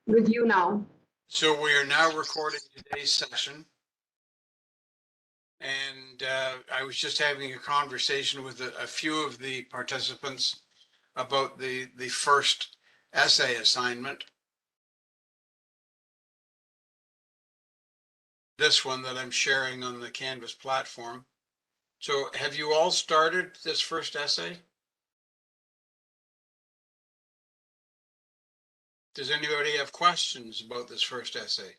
with you now. So we are now recording today's session. And I was just having a conversation with a few of the participants about the first essay assignment. This one that I'm sharing on the Canvas platform. So have you all started this first essay? Does anybody have questions about this first essay?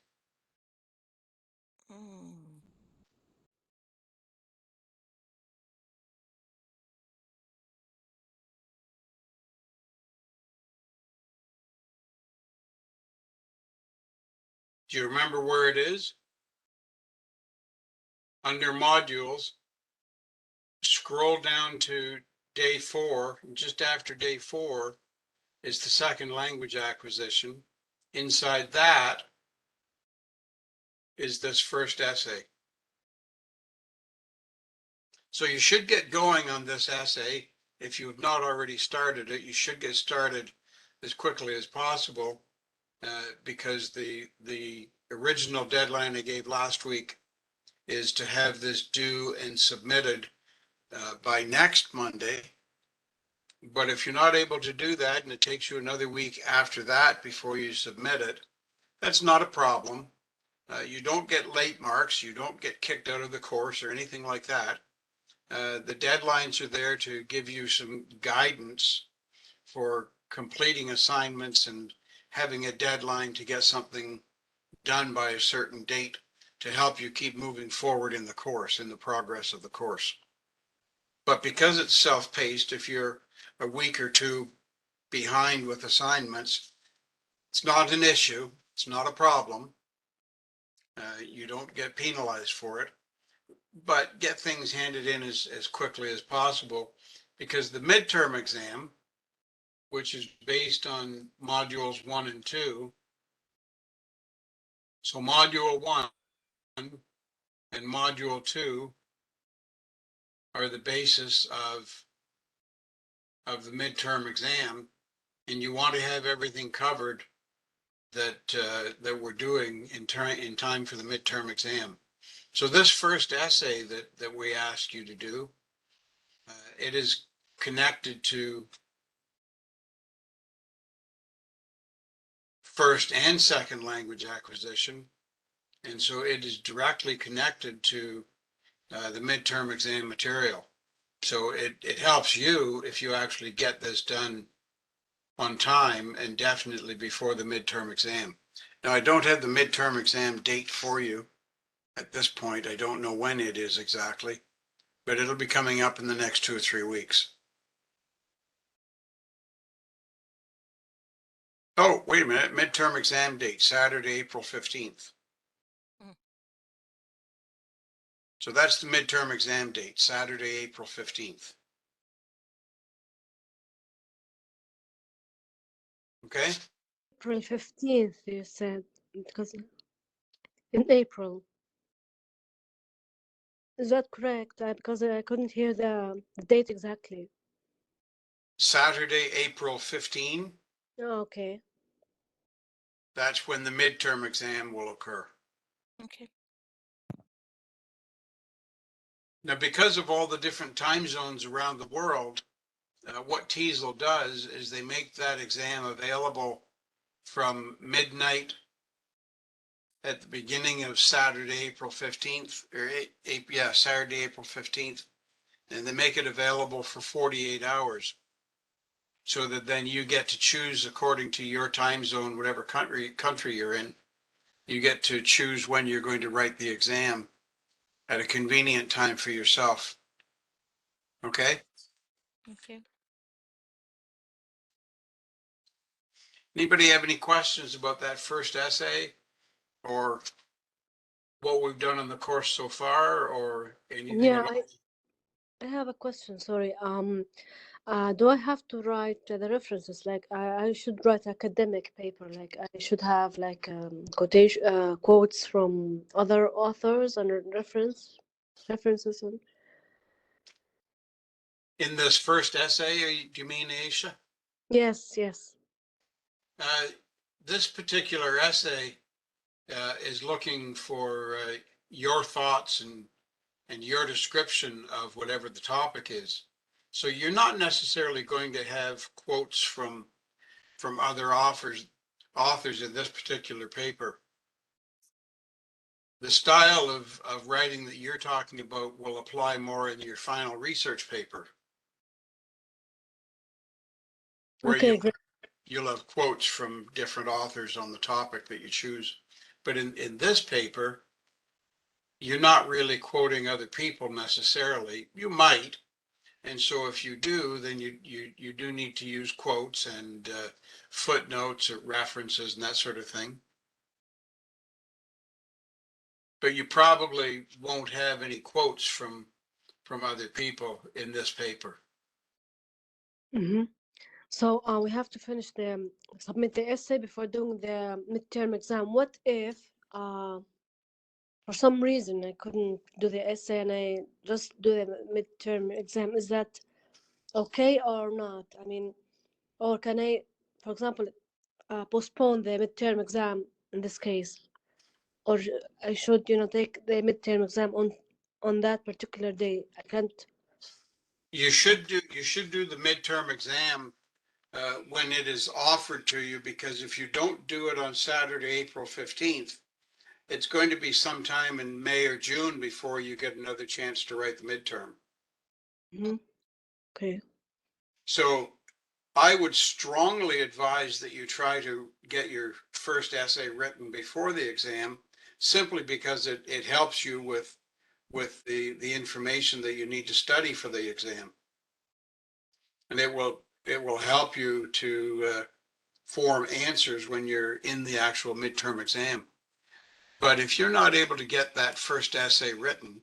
Do you remember where it is? Under modules, scroll down to day 4, and just after day 4 is the second language acquisition. Inside that is this first essay. So you should get going on this essay. If you have not already started it, you should get started as quickly as possible because the original deadline I gave last week is to have this due and submitted by next Monday. But if you're not able to do that and it takes you another week after that before you submit it, that's not a problem. You don't get late marks, you don't get kicked out of the course or anything like that. The deadlines are there to give you some guidance for completing assignments and having a deadline to get something done by a certain date to help you keep moving forward in the course, in the progress of the course. But because it's self-paced, if you're a week or two behind with assignments, it's not an issue, it's not a problem. You don't get penalized for it, but get things handed in as quickly as possible, because the midterm exam, which is based on modules 1 and 2, so module 1 and module 2 are the basis of the midterm exam, and you want to have everything covered that we're doing in time for the midterm exam. So this first essay that we asked you to do, it is connected to first and second language acquisition. And so it is directly connected to the midterm exam material. So it helps you if you actually get this done on time and definitely before the midterm exam. Now, I don't have the midterm exam date for you at this point. I don't know when it is exactly, but it'll be coming up in the next 2 or 3 weeks. Oh, wait a minute, midterm exam date, Saturday, April 15th. So that's the midterm exam date, Saturday, April 15th. Okay? April 15th, you said, because in April. Is that correct? Because I couldn't hear the date exactly. Saturday, April 15. Oh, okay. That's when the midterm exam will occur. Okay. Now, because of all the different time zones around the world, what TESOL does is they make that exam available from midnight at the beginning of Saturday, April 15th, or Saturday, April 15th, and they make it available for 48 hours. So that then you get to choose according to your time zone, whatever country you're in, you get to choose when you're going to write the exam at a convenient time for yourself. Okay? Okay. Anybody have any questions about that first essay or what we've done in the course so far or anything? Yeah, about I have a question. Sorry. Do I have to write the references? Like, I should write academic paper. Like, I should have like quotation quotes from other authors and references. And... in this first essay, do you mean, Aisha? Yes, yes. this particular essay is looking for your thoughts and your description of whatever the topic is. So you're not necessarily going to have quotes from other authors in this particular paper. The style of writing that you're talking about will apply more in your final research paper, where Okay, great. you'll have quotes from different authors on the topic that you choose. But in this paper, you're not really quoting other people necessarily. You might. And so if you do, then you do need to use quotes and footnotes or references and that sort of thing. But you probably won't have any quotes from other people in this paper. Mm-hmm. So we have to finish submit the essay before doing the midterm exam. What if for some reason I couldn't do the essay and I just do the midterm exam? Is that okay or not? I mean, or can I, for example, postpone the midterm exam in this case, or I should, take the midterm exam on that particular day? I can't. You should do the midterm exam when it is offered to you, because if you don't do it on Saturday, April 15th, it's going to be sometime in May or June before you get another chance to write the midterm. Mm-hmm. Okay. So I would strongly advise that you try to get your first essay written before the exam, simply because it helps you with the information that you need to study for the exam. And it will help you to form answers when you're in the actual midterm exam. But if you're not able to get that first essay written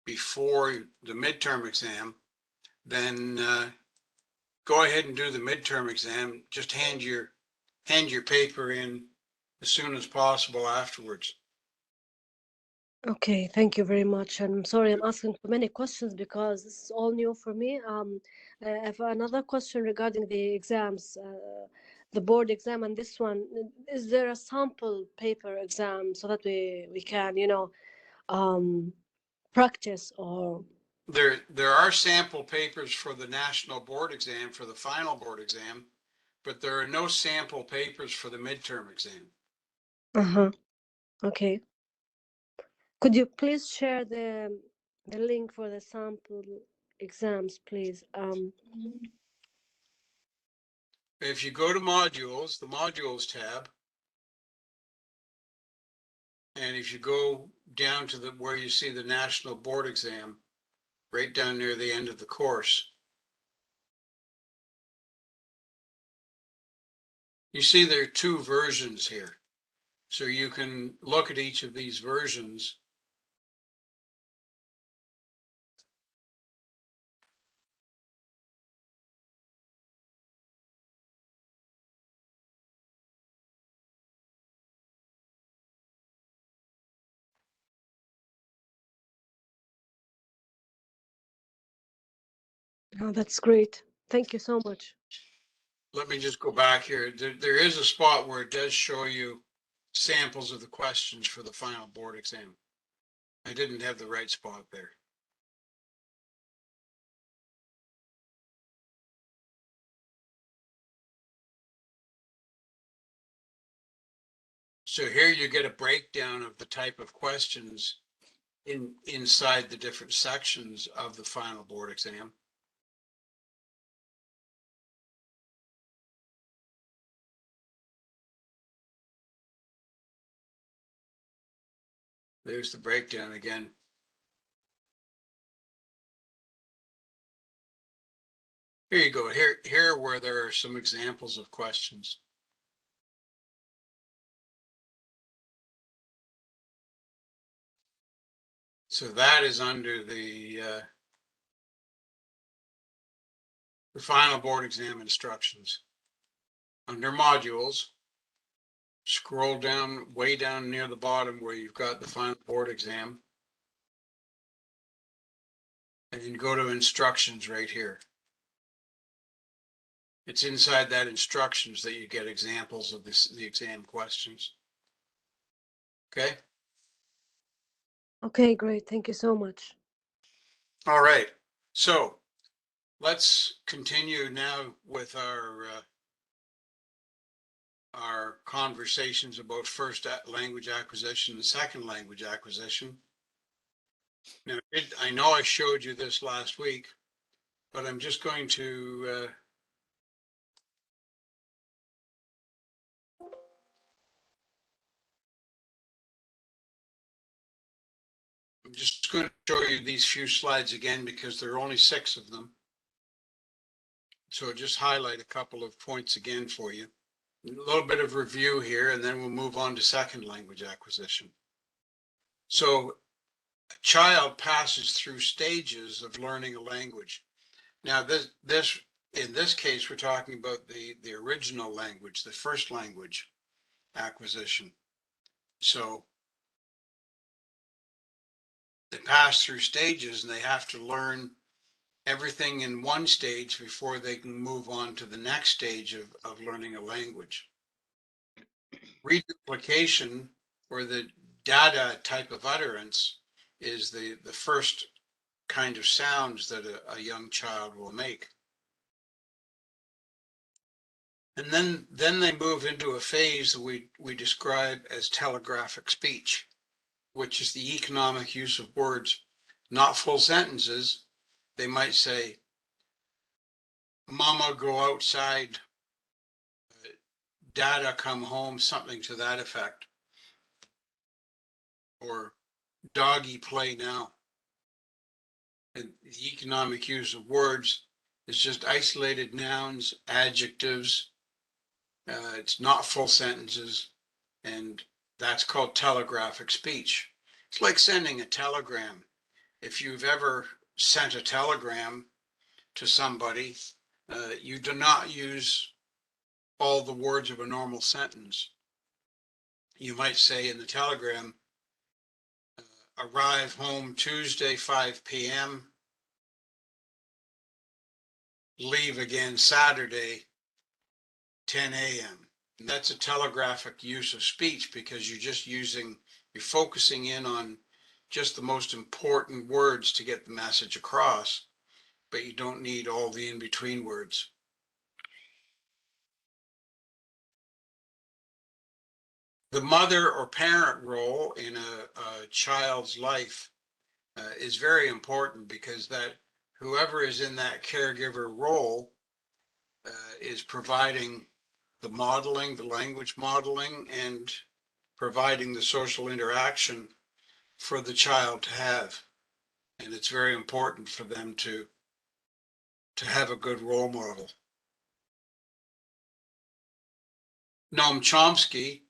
before the midterm exam, then go ahead and do the midterm exam. Just hand your paper in as soon as possible afterwards. Okay, thank you very much. I'm sorry I'm asking too many questions because this is all new for me. I have another question regarding the exams, the board exam and this one. Is there a sample paper exam so that we can, um, practice or? There are sample papers for the national board exam, for the final board exam, but there are no sample papers for the midterm exam. Uh-huh. Okay. Could you please share the link for the sample exams, please? If you go to modules, the modules tab, and if you go down to where you see the national board exam, right down near the end of the course, you see there are two versions here. So you can look at each of these versions. Oh, that's great. Thank you so much. Let me just go back here. There is a spot where it does show you samples of the questions for the final board exam. I didn't have the right spot there. So here you get a breakdown of the type of questions inside the different sections of the final board exam. There's the breakdown again. Here you go. Here where there are some examples of questions. So that is under the final board exam instructions. Under modules, scroll down, way down near the bottom where you've got the final board exam, and then go to instructions right here. It's inside that instructions that you get examples of the exam questions. Okay. Okay, great. Thank you so much. All right. So let's continue now with our conversations about first language acquisition and second language acquisition. Now, I know I showed you this last week, but I'm just going to I'm just going to show you these few slides again because there are only 6 of them. So I'll just highlight a couple of points again for you. A little bit of review here, and then we'll move on to second language acquisition. So a child passes through stages of learning a language. Now, in this case, we're talking about the original language, the first language acquisition. So they pass through stages and they have to learn everything in one stage before they can move on to the next stage of learning a language. Reduplication, or the dada type of utterance, is the first kind of sounds that a young child will make. And then they move into a phase that we describe as telegraphic speech, which is the economic use of words, not full sentences. They might say, Mama, go outside, Dada, come home, something to that effect. Or doggy, play now. And the economic use of words is just isolated nouns, adjectives. It's not full sentences, and that's called telegraphic speech. It's like sending a telegram. If you've ever sent a telegram to somebody, you do not use all the words of a normal sentence. You might say in the telegram, arrive home Tuesday, 5 p.m., leave again Saturday, 10 a.m. And that's a telegraphic use of speech because you're focusing in on just the most important words to get the message across, but you don't need all the in-between words. The mother or parent role in a child's life is very important because that whoever is in that caregiver role is providing the modeling, the language modeling, and providing the social interaction for the child to have. And it's very important for them to have a good role model. Noam Chomsky,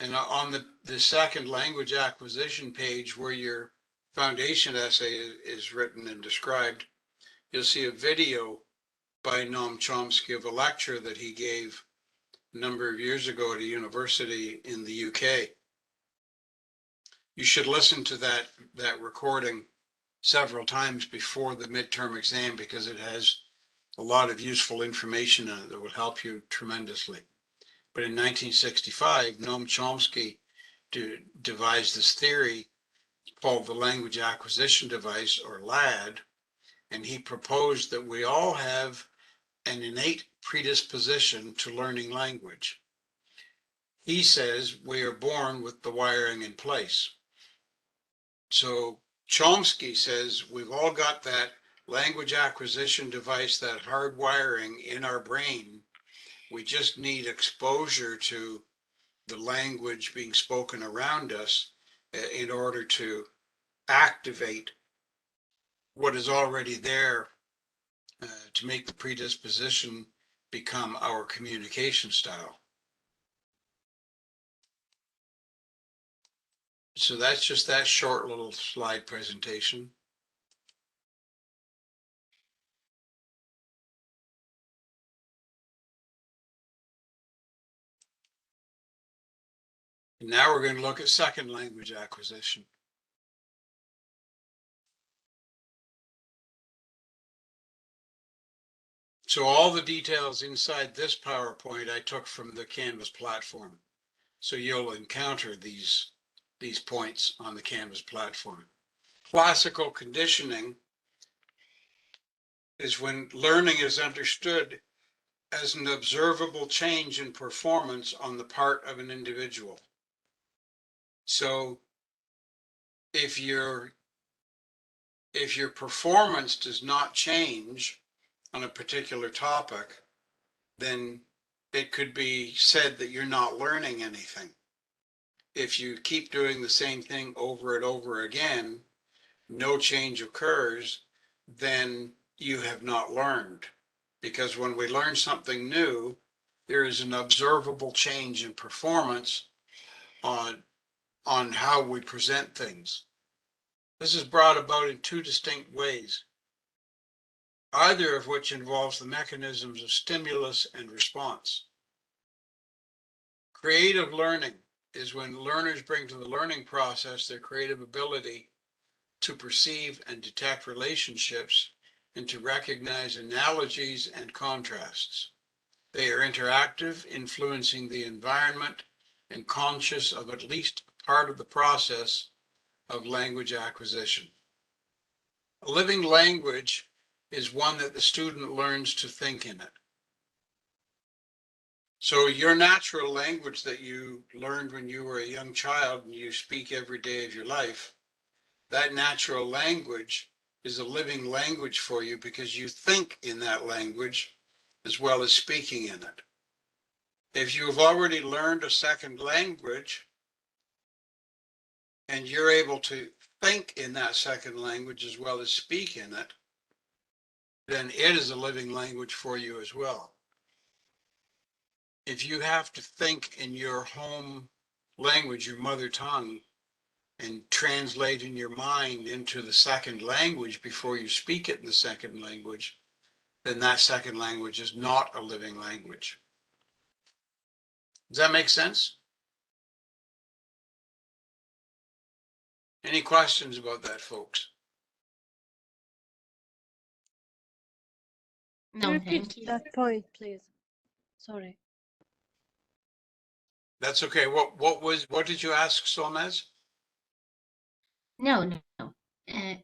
and on the second language acquisition page where your foundation essay is written and described, you'll see a video by Noam Chomsky of a lecture that he gave a number of years ago at a university in the UK. You should listen to that recording several times before the midterm exam because it has a lot of useful information in it that will help you tremendously. But in 1965, Noam Chomsky devised this theory called the language acquisition device, or LAD, and he proposed that we all have an innate predisposition to learning language. He says we are born with the wiring in place. So Chomsky says we've all got that language acquisition device, that hard wiring in our brain. We just need exposure to the language being spoken around us in order to activate what is already there to make the predisposition become our communication style. So that's just that short little slide presentation. And now we're going to look at second language acquisition. So all the details inside this PowerPoint I took from the Canvas platform. So you'll encounter these points on the Canvas platform. Classical conditioning is when learning is understood as an observable change in performance on the part of an individual. So if your performance does not change on a particular topic, then it could be said that you're not learning anything. If you keep doing the same thing over and over again, no change occurs, then you have not learned. Because when we learn something new, there is an observable change in performance on how we present things. This is brought about in two distinct ways, either of which involves the mechanisms of stimulus and response. Creative learning is when learners bring to the learning process their creative ability to perceive and detect relationships and to recognize analogies and contrasts. They are interactive, influencing the environment, and conscious of at least part of the process of language acquisition. A living language is one that the student learns to think in it. So your natural language that you learned when you were a young child and you speak every day of your life, that natural language is a living language for you because you think in that language as well as speaking in it. If you've already learned a second language and you're able to think in that second language as well as speak in it, then it is a living language for you as well. If you have to think in your home language, your mother tongue, and translate in your mind into the second language before you speak it in the second language, then that second language is not a living language. Does that make sense? Any questions about that, folks? Can you No, repeat thank you. that point, please? Sorry. That's okay. What did you ask, Solmez? No.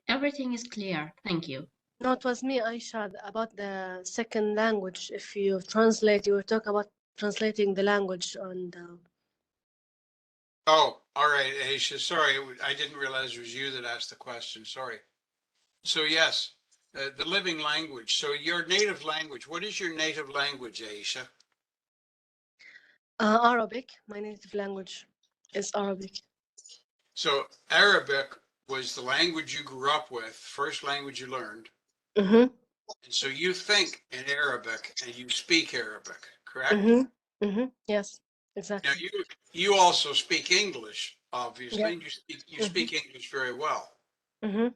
Everything is clear. Thank you. No, it was me, Aisha, about the second language. If you translate, you were talking about translating the language on the. Oh, all right, Aisha. Sorry, I didn't realize it was you that asked the question. Sorry. So yes, the living language. So your native language. What is your native language, Aisha? Arabic. My native language is Arabic. So Arabic was the language you grew up with, first language you learned. Mm-hmm. And so you think in Arabic and you speak Arabic, correct? Mm-hmm. Mm-hmm. Yes, Now exactly. you also speak English, Yeah. obviously. You Mm-hmm. speak English very well. Mm-hmm.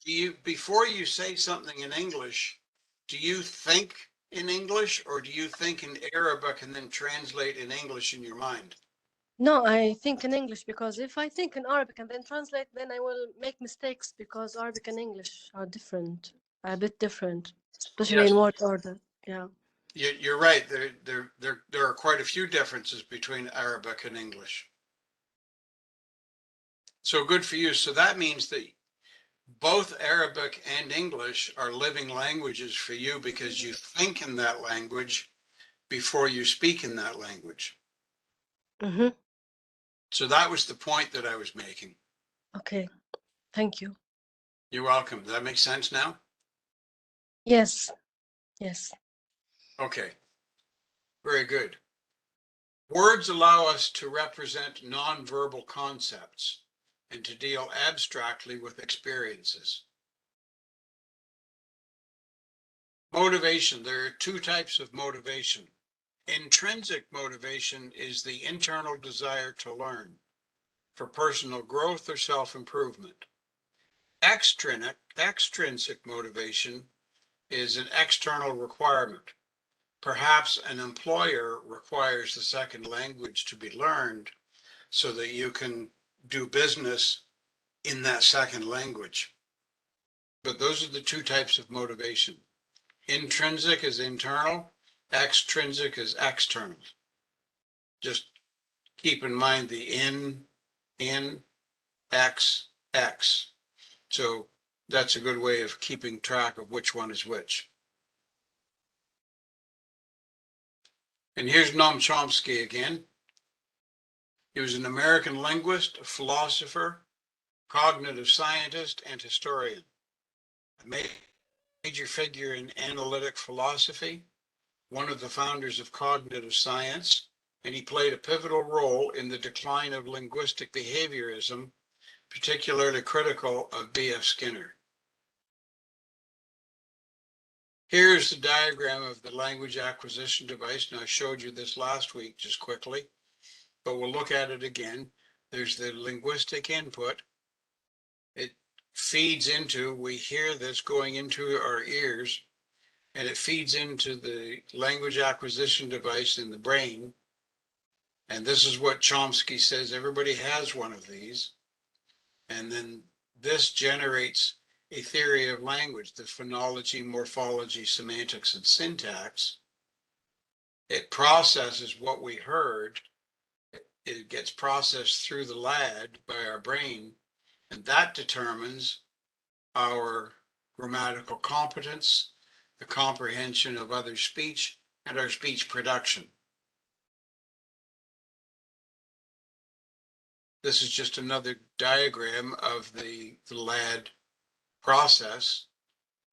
Do you, before you say something in English, do you think in English or do you think in Arabic and then translate in English in your mind? No, I think in English because if I think in Arabic and then translate, then I will make mistakes because Arabic and English are different, a bit different, especially Yes, in word order. Yeah. you're right. There are quite a few differences between Arabic and English. So good for you. So that means that both Arabic and English are living languages for you because you think in that language before you speak in that language. Mm-hmm. So that was the point that I was making. Okay. Thank you. You're welcome. Does that make sense now? Yes. Yes. Okay, very good. Words allow us to represent nonverbal concepts and to deal abstractly with experiences. Motivation. There are two types of motivation. Intrinsic motivation is the internal desire to learn for personal growth or self-improvement. Extrinsic motivation is an external requirement. Perhaps an employer requires the second language to be learned so that you can do business in that second language. But those are the two types of motivation. Intrinsic is internal, extrinsic is external. Just keep in mind the in, X, X. So that's a good way of keeping track of which one is which. And here's Noam Chomsky again. He was an American linguist, philosopher, cognitive scientist, and historian. A major figure in analytic philosophy, one of the founders of cognitive science, and he played a pivotal role in the decline of linguistic behaviorism, particularly critical of B.F. Skinner. Here's the diagram of the language acquisition device. Now, I showed you this last week just quickly, but we'll look at it again. There's the linguistic input. It feeds into, we hear this going into our ears, and it feeds into the language acquisition device in the brain. And this is what Chomsky says, everybody has one of these. And then this generates a theory of language, the phonology, morphology, semantics, and syntax. It processes what we heard. It gets processed through the LAD by our brain, and that determines our grammatical competence, the comprehension of other speech, and our speech production. This is just another diagram of the LAD process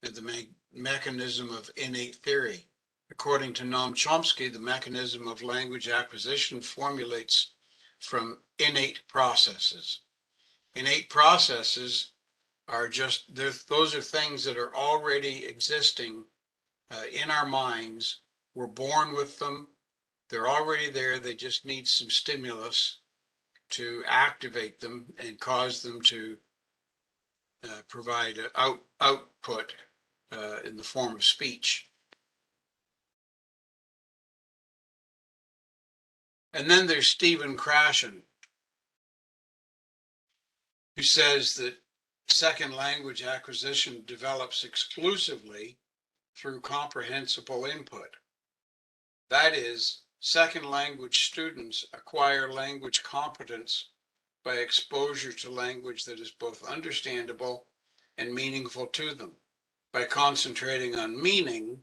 and the mechanism of innate theory. According to Noam Chomsky, the mechanism of language acquisition formulates from innate processes. Innate processes are just, those are things that are already existing in our minds. We're born with them. They're already there. They just need some stimulus to activate them and cause them to provide output in the form of speech. And then there's Stephen Krashen, who says that second language acquisition develops exclusively through comprehensible input. That is, second language students acquire language competence by exposure to language that is both understandable and meaningful to them. By concentrating on meaning,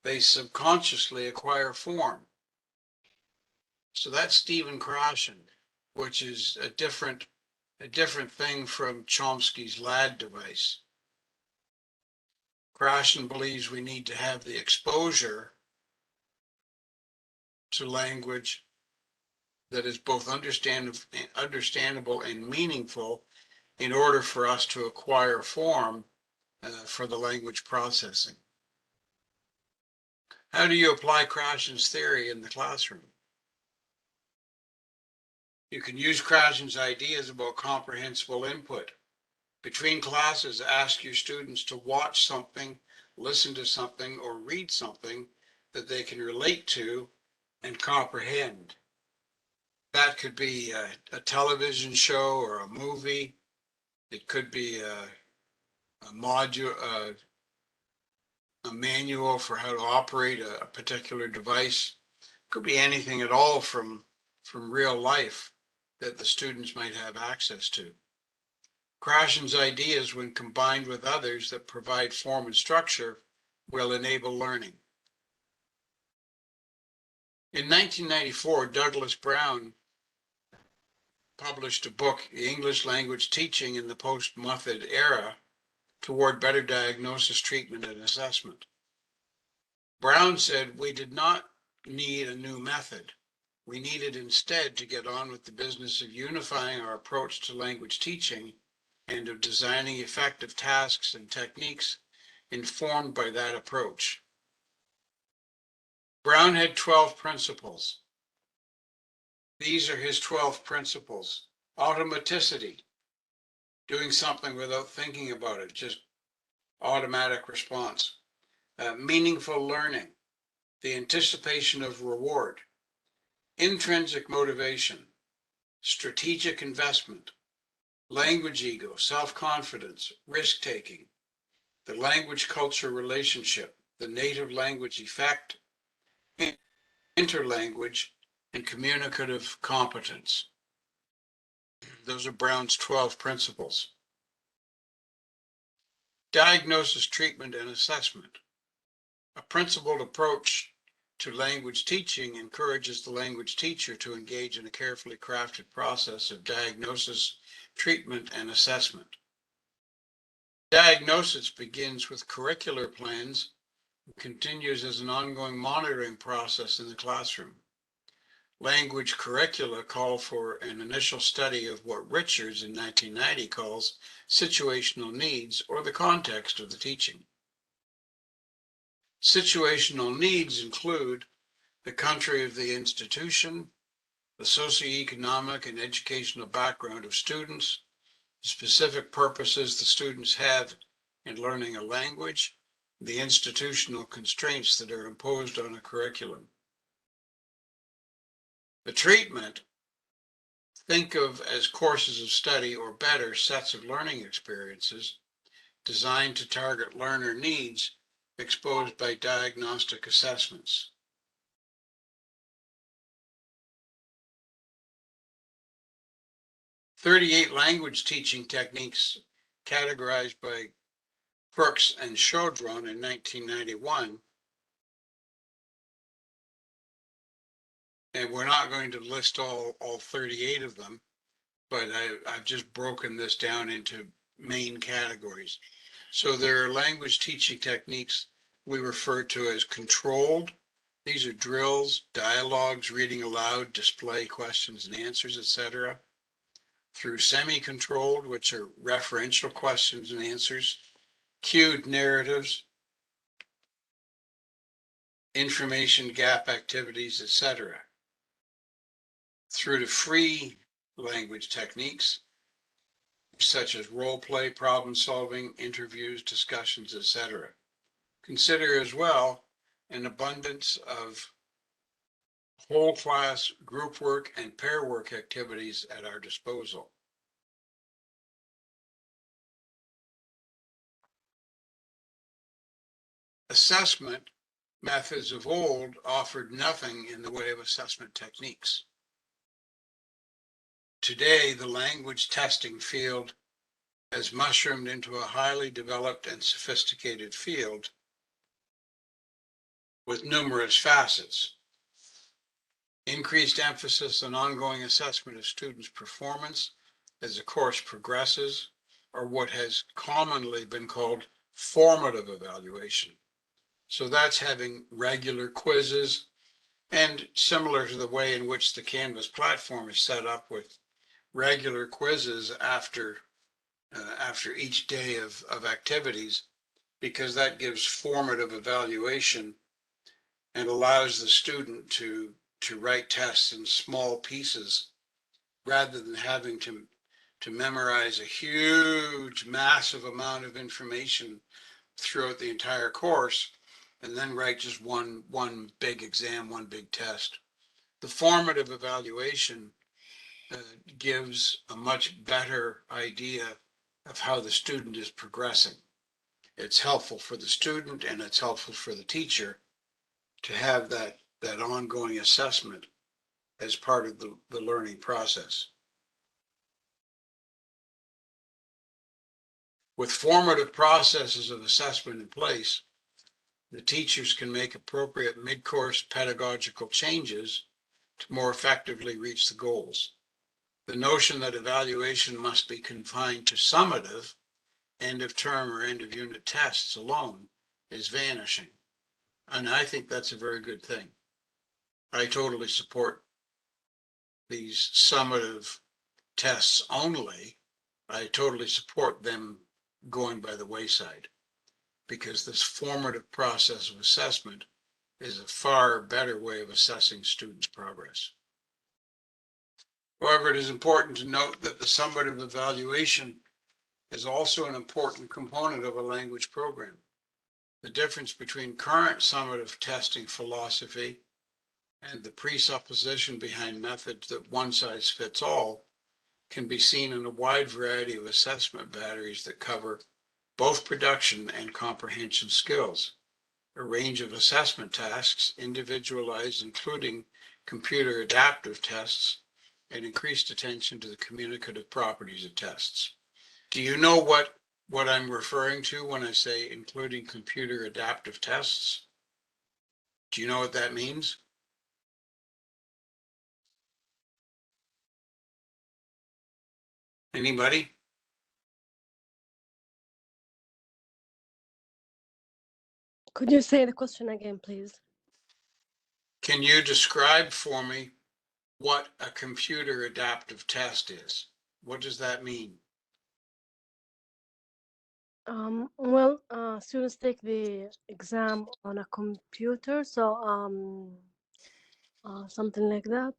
they subconsciously acquire form. So that's Stephen Krashen, which is a different thing from Chomsky's LAD device. Krashen believes we need to have the exposure to language that is both understandable and meaningful in order for us to acquire form for the language processing. How do you apply Krashen's theory in the classroom? You can use Krashen's ideas about comprehensible input. Between classes, ask your students to watch something, listen to something, or read something that they can relate to and comprehend. That could be a television show or a movie. It could be a module, a manual for how to operate a particular device. It could be anything at all from real life that the students might have access to. Krashen's ideas, when combined with others that provide form and structure, will enable learning. In 1994, Douglas Brown published a book, The English Language Teaching in the Post-Muffet Era, Toward Better Diagnosis, Treatment, and Assessment. Brown said, we did not need a new method. We needed instead to get on with the business of unifying our approach to language teaching and of designing effective tasks and techniques informed by that approach. Brown had 12 principles. These are his 12 principles. Automaticity, doing something without thinking about it, just automatic response. Meaningful learning, the anticipation of reward. Intrinsic motivation, strategic investment. Language ego, self-confidence, risk-taking. The language-culture relationship, the native language effect, interlanguage, and communicative competence. Those are Brown's 12 principles. Diagnosis, treatment, and assessment. A principled approach to language teaching encourages the language teacher to engage in a carefully crafted process of diagnosis, treatment, and assessment. Diagnosis begins with curricular plans and continues as an ongoing monitoring process in the classroom. Language curricula call for an initial study of what Richards in 1990 calls situational needs, or the context of the teaching. Situational needs include the country of the institution, the socioeconomic and educational background of students, the specific purposes the students have in learning a language, the institutional constraints that are imposed on a curriculum. The treatment, think of as courses of study or better sets of learning experiences designed to target learner needs exposed by diagnostic assessments. "38 language teaching techniques categorized by Crooks and Chaudron in 1991. And we're not going to list all 38 of them, but I've just broken this down into main categories. So there are language teaching techniques we refer to as controlled. These are drills, dialogues, reading aloud, display questions and answers, etc. Through semi-controlled, which are referential questions and answers, cued narratives, information gap activities, etc. Through to free language techniques, such as role play, problem solving, interviews, discussions, etc. Consider as well an abundance of whole class, group work, and pair work activities at our disposal. Assessment methods of old offered nothing in the way of assessment techniques. Today, the language testing field has mushroomed into a highly developed and sophisticated field with numerous facets. Increased emphasis on ongoing assessment of students' performance as the course progresses, or what has commonly been called formative evaluation. So that's having regular quizzes, and similar to the way in which the Canvas platform is set up with regular quizzes after each day of activities, because that gives formative evaluation and allows the student to write tests in small pieces rather than having to memorize a huge, massive amount of information throughout the entire course and then write just one big exam, one big test. The formative evaluation gives a much better idea of how the student is progressing. It's helpful for the student and it's helpful for the teacher to have that ongoing assessment as part of the learning process. With formative processes of assessment in place, the teachers can make appropriate mid-course pedagogical changes to more effectively reach the goals. The notion that evaluation must be confined to summative, end of term or end of unit tests alone is vanishing. And I think that's a very good thing. I totally support these summative tests only. I totally support them going by the wayside, because this formative process of assessment is a far better way of assessing students' progress. However, it is important to note that the summative evaluation is also an important component of a language program. The difference between current summative testing philosophy and the presupposition behind methods that one size fits all can be seen in a wide variety of assessment batteries that cover both production and comprehension skills. a range of assessment tasks, individualized, including computer adaptive tests, and increased attention to the communicative properties of tests. Do you know what I'm referring to when I say including computer adaptive tests? Do you know what that means? Anybody? Could you say the question again, please? Can you describe for me what a computer adaptive test is? What does that mean? Well, students take the exam on a computer, so something like that.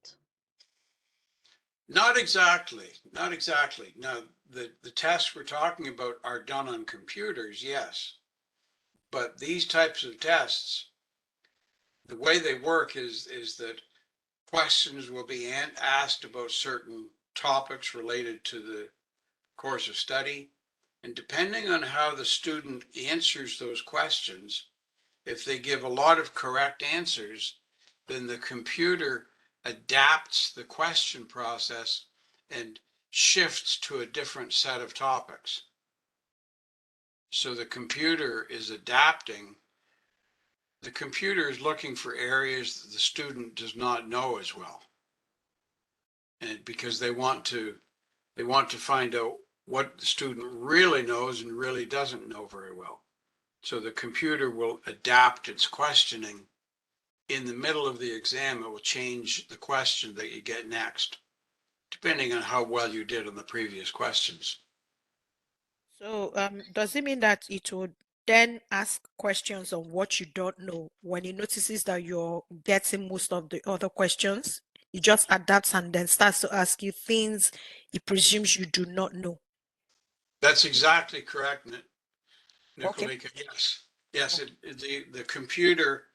Not exactly, not exactly. Now, the tests we're talking about are done on computers, yes. But these types of tests, the way they work is that questions will be asked about certain topics related to the course of study. And depending on how the student answers those questions, if they give a lot of correct answers, then the computer adapts the question process and shifts to a different set of topics. So the computer is adapting. The computer is looking for areas that the student does not know as well. And because they want to find out what the student really knows and really doesn't know very well. So the computer will adapt its questioning. In the middle of the exam, it will change the question that you get next, depending on how well you did on the previous questions. So does it mean that it would then ask questions on what you don't know when it notices that you're getting most of the other questions? It just adapts and then starts to ask you things it presumes you do not know. That's exactly correct, Okay. Nicolika. Yes. Yes, the computer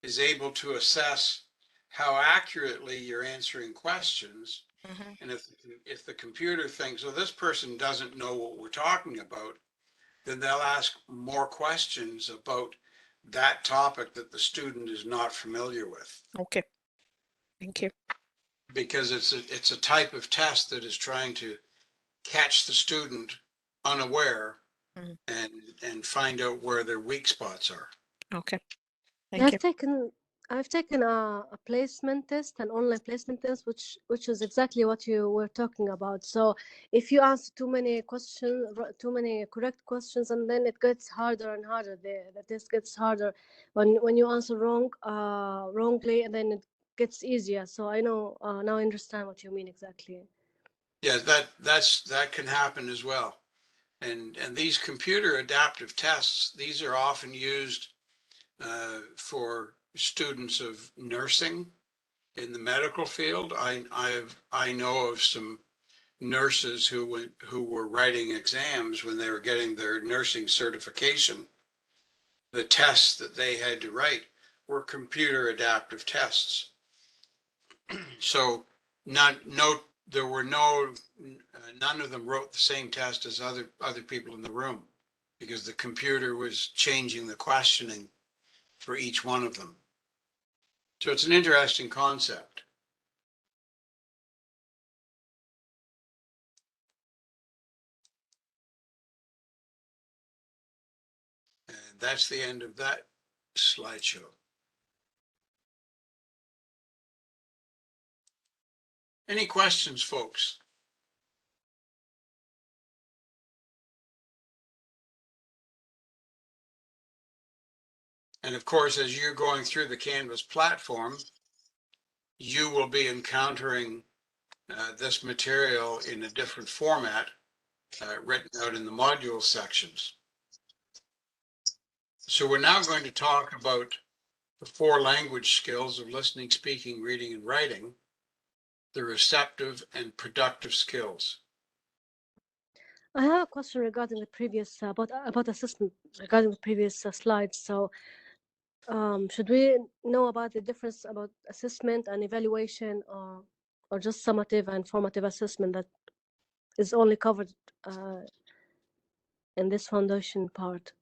is able to assess how accurately you're answering questions. Mhm. And if the computer thinks, oh, this person doesn't know what we're talking about, then they'll ask more questions about that topic that the student is not familiar with. Okay. Thank you. Because it's a type of test that is trying to catch the student unaware Mhm. and find out where their weak spots are. Okay. Thank you. I've taken a placement test, an online placement test, which is exactly what you were talking about. So if you answer too many questions, too many correct questions, and then it gets harder and harder. The test gets harder when you answer wrongly, and then it gets easier. So I know now I understand what you mean exactly. Yeah, that can happen as well. And these computer adaptive tests, these are often used for students of nursing in the medical field. I know of some nurses who were writing exams when they were getting their nursing certification. The tests that they had to write were computer adaptive tests. So there were none of them wrote the same test as other people in the room because the computer was changing the questioning for each one of them. So it's an interesting concept. And that's the end of that slideshow. Any questions, folks? And of course, as you're going through the Canvas platform, you will be encountering this material in a different format written out in the module sections. So we're now going to talk about the 4 language skills of listening, speaking, reading, and writing, the receptive and productive skills. I have a question regarding the previous about assessment regarding the previous slides. So, should we know about the difference about assessment and evaluation, or just summative and formative assessment that is only covered in this foundation part?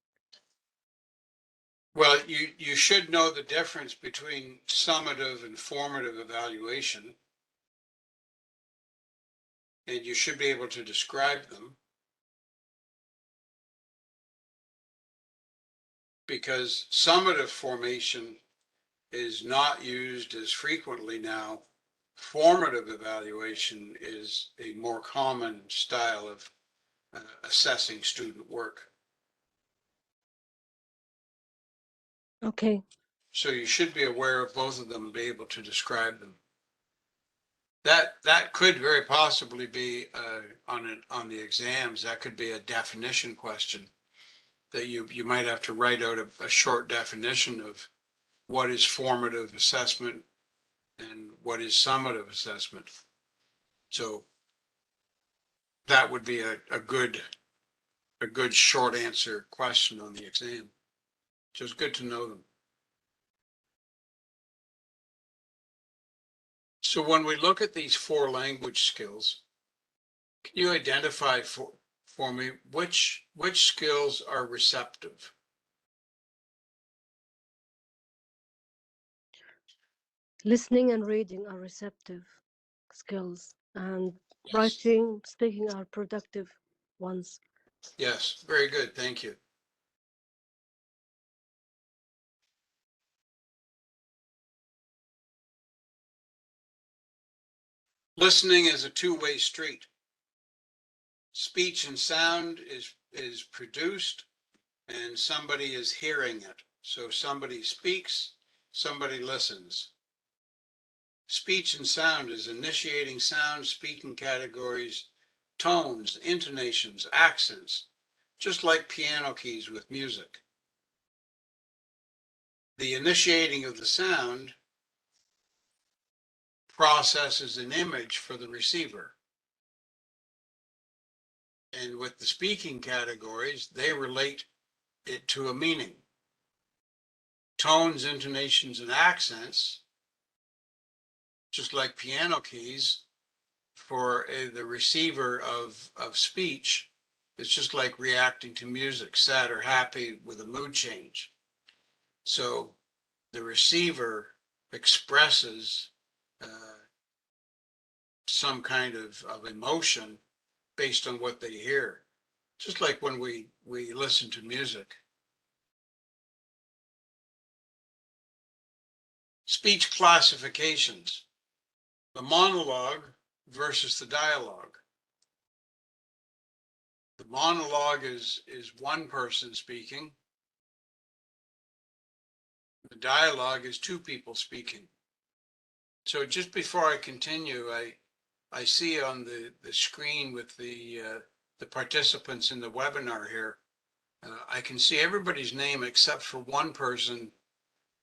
Well, you should know the difference between summative and formative evaluation. And you should be able to describe them. Because summative formation is not used as frequently now. Formative evaluation is a more common style of assessing student work. Okay. So you should be aware of both of them and be able to describe them. That could very possibly be on the exams. That could be a definition question that you might have to write out a short definition of what is formative assessment and what is summative assessment. So that would be a good short answer question on the exam. So it's good to know them. So when we look at these 4 language skills, can you identify for me which skills are receptive? Listening and reading are receptive skills, and Yes. writing, speaking are productive ones. Yes, very good. Thank you. Listening is a two-way street. Speech and sound is produced and somebody is hearing it. So somebody speaks, somebody listens. Speech and sound is initiating sound, speaking categories, tones, intonations, accents, just like piano keys with music. The initiating of the sound processes an image for the receiver. And with the speaking categories, they relate it to a meaning. Tones, intonations, and accents, just like piano keys, for the receiver of speech, it's just like reacting to music, sad or happy with a mood change. So the receiver expresses some kind of emotion based on what they hear, just like when we listen to music. Speech classifications, the monologue versus the dialogue. The monologue is one person speaking. The dialogue is 2 people speaking. So just before I continue, I see on the screen with the participants in the webinar here, I can see everybody's name except for one person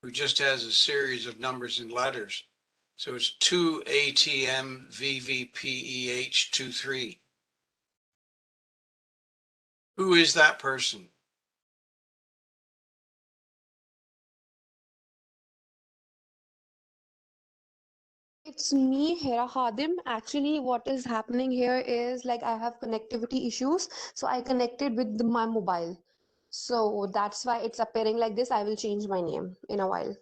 who just has a series of numbers and letters. So it's 2ATMVVPEH23. Who is that person? It's me, Hera Hadim. Actually, what is happening here is like I have connectivity issues, so I connected with my mobile. So that's why it's appearing like this. I will change my name in a while.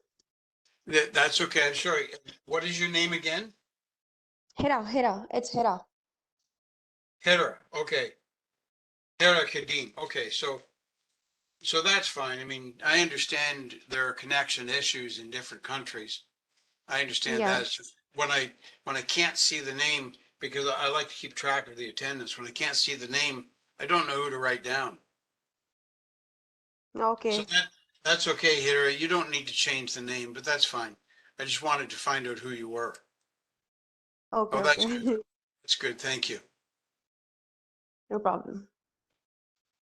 That's okay. I'm sorry. What is your name again? Hera, it's Hera. Hera. Okay. Hera Kadim. Okay. So that's fine. I mean, I understand there are connection issues in different countries. I understand Yeah. that. It's just when I can't see the name, because I like to keep track of the attendance, when I can't see the name, I don't know who to write down. So Okay. that's okay, Hira. You don't need to change the name, but that's fine. I just wanted to find out who you were. Okay, Oh, that's good. okay. That's good. Thank you. No problem.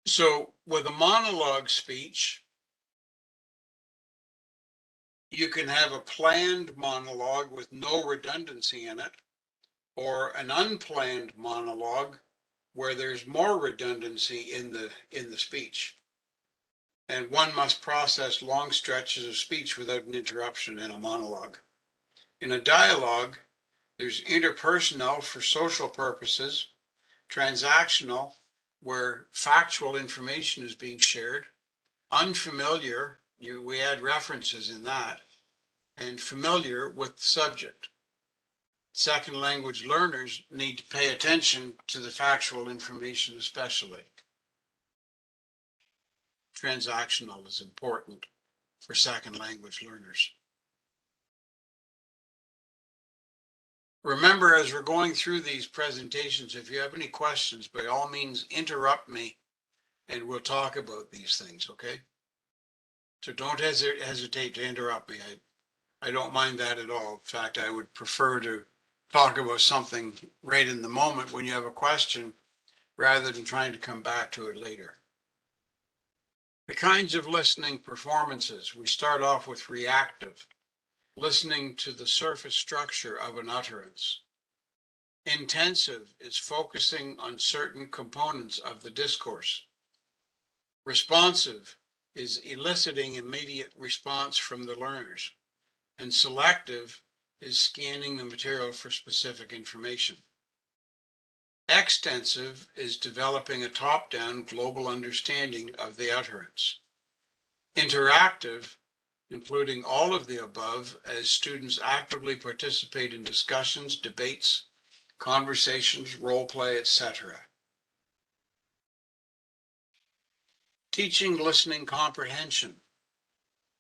So with a monologue speech, you can have a planned monologue with no redundancy in it, or an unplanned monologue where there's more redundancy in the speech. And one must process long stretches of speech without an interruption in a monologue. In a dialogue, there's interpersonal for social purposes, transactional, where factual information is being shared, unfamiliar, we add references in that, and familiar with the subject. Second language learners need to pay attention to the factual information especially. Transactional is important for second language learners. Remember, as we're going through these presentations, if you have any questions, by all means, interrupt me and we'll talk about these things, okay? So don't hesitate to interrupt me. I don't mind that at all. In fact, I would prefer to talk about something right in the moment when you have a question rather than trying to come back to it later. The kinds of listening performances. We start off with reactive, listening to the surface structure of an utterance. Intensive is focusing on certain components of the discourse. Responsive is eliciting immediate response from the learners. And selective is scanning the material for specific information. Extensive is developing a top-down global understanding of the utterance. Interactive, including all of the above as students actively participate in discussions, debates, conversations, role play, etc. Teaching listening comprehension.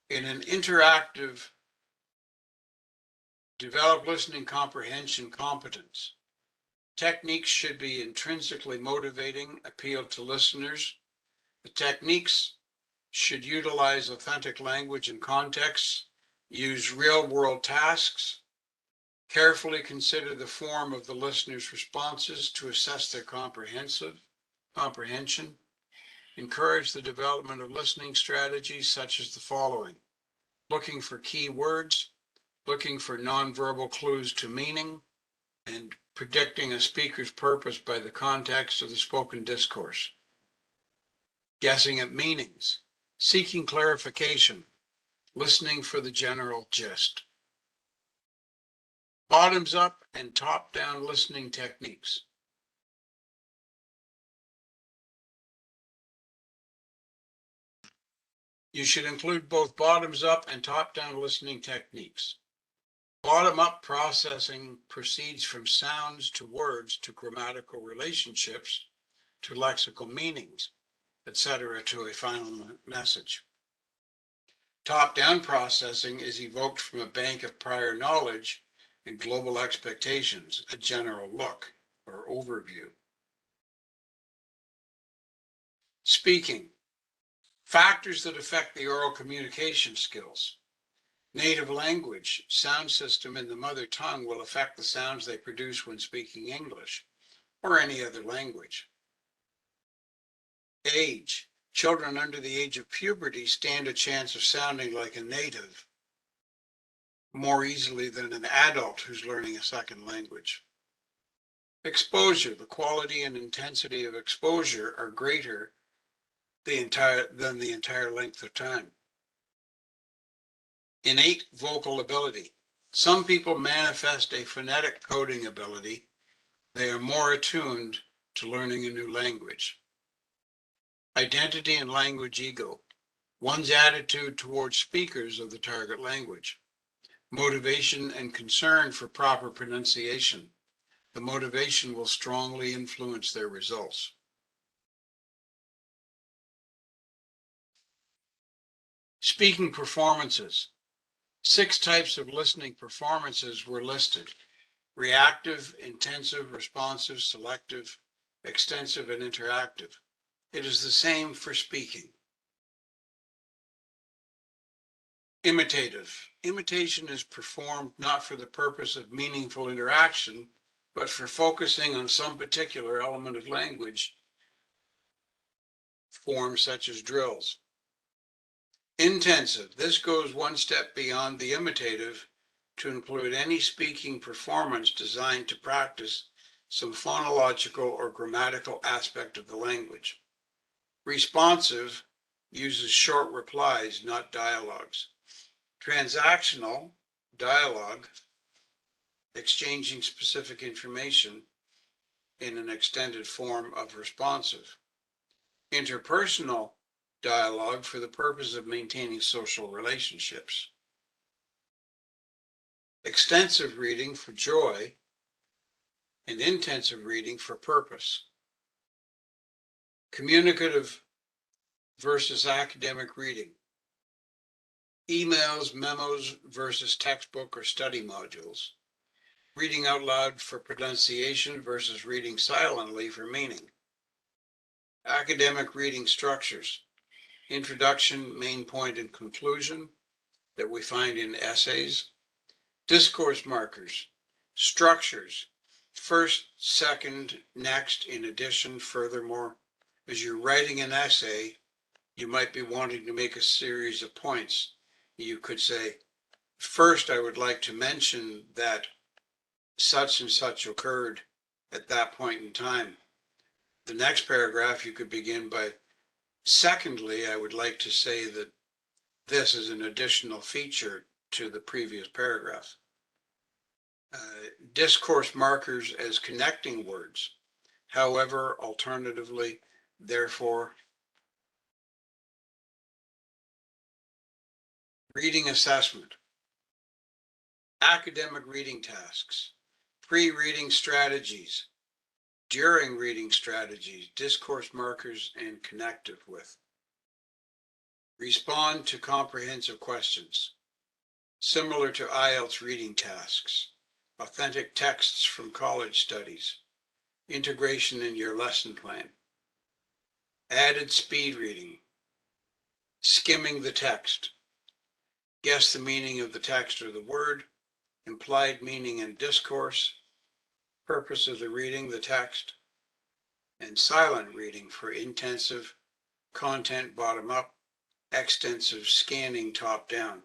In an interactive, develop listening comprehension competence. Techniques should be intrinsically motivating, appeal to listeners. The techniques should utilize authentic language and context, use real-world tasks, carefully consider the form of the listener's responses to assess their comprehension, encourage the development of listening strategies such as the following: looking for key words, looking for nonverbal clues to meaning, and predicting a speaker's purpose by the context of the spoken discourse. Guessing at meanings, seeking clarification, listening for the general gist. Bottoms up and top down listening techniques. You should include both bottoms up and top down listening techniques. Bottom up processing proceeds from sounds to words to grammatical relationships to lexical meanings, etc., to a final message. Top-down processing is evoked from a bank of prior knowledge and global expectations, a general look or overview. Speaking. Factors that affect the oral communication skills. Native language, sound system in the mother tongue will affect the sounds they produce when speaking English or any other language. Age. Children under the age of puberty stand a chance of sounding like a native more easily than an adult who's learning a second language. Exposure. The quality and intensity of exposure are greater than the entire length of time. Innate vocal ability. Some people manifest a phonetic coding ability. They are more attuned to learning a new language. Identity and language ego. One's attitude towards speakers of the target language. Motivation and concern for proper pronunciation. The motivation will strongly influence their results. Speaking performances. 6 types of listening performances were listed: reactive, intensive, responsive, selective, extensive, and interactive. It is the same for speaking. Imitative. Imitation is performed not for the purpose of meaningful interaction, but for focusing on some particular element of language, forms such as drills. Intensive. This goes one step beyond the imitative to include any speaking performance designed to practice some phonological or grammatical aspect of the language. Responsive uses short replies, not dialogues. Transactional, dialogue, exchanging specific information in an extended form of responsive. Interpersonal, dialogue for the purpose of maintaining social relationships. Extensive reading for joy and intensive reading for purpose. Communicative versus academic reading. Emails, memos versus textbook or study modules. Reading out loud for pronunciation versus reading silently for meaning. Academic reading structures. Introduction, main point, and conclusion that we find in essays. Discourse markers. Structures. First, second, next, in addition, furthermore. As you're writing an essay, you might be wanting to make a series of points. You could say, first, I would like to mention that such and such occurred at that point in time. The next paragraph, you could begin by, secondly, I would like to say that this is an additional feature to the previous paragraph. Discourse markers as connecting words. However, alternatively, therefore. Reading assessment. Academic reading tasks. Pre-reading strategies. During reading strategies, discourse markers, and connective with. Respond to comprehensive questions. Similar to IELTS reading tasks. Authentic texts from college studies. Integration in your lesson plan. Added speed reading. Skimming the text. Guess the meaning of the text or the word. Implied meaning and discourse. Purpose of the reading, the text. And silent reading for intensive content bottom up, extensive scanning top down.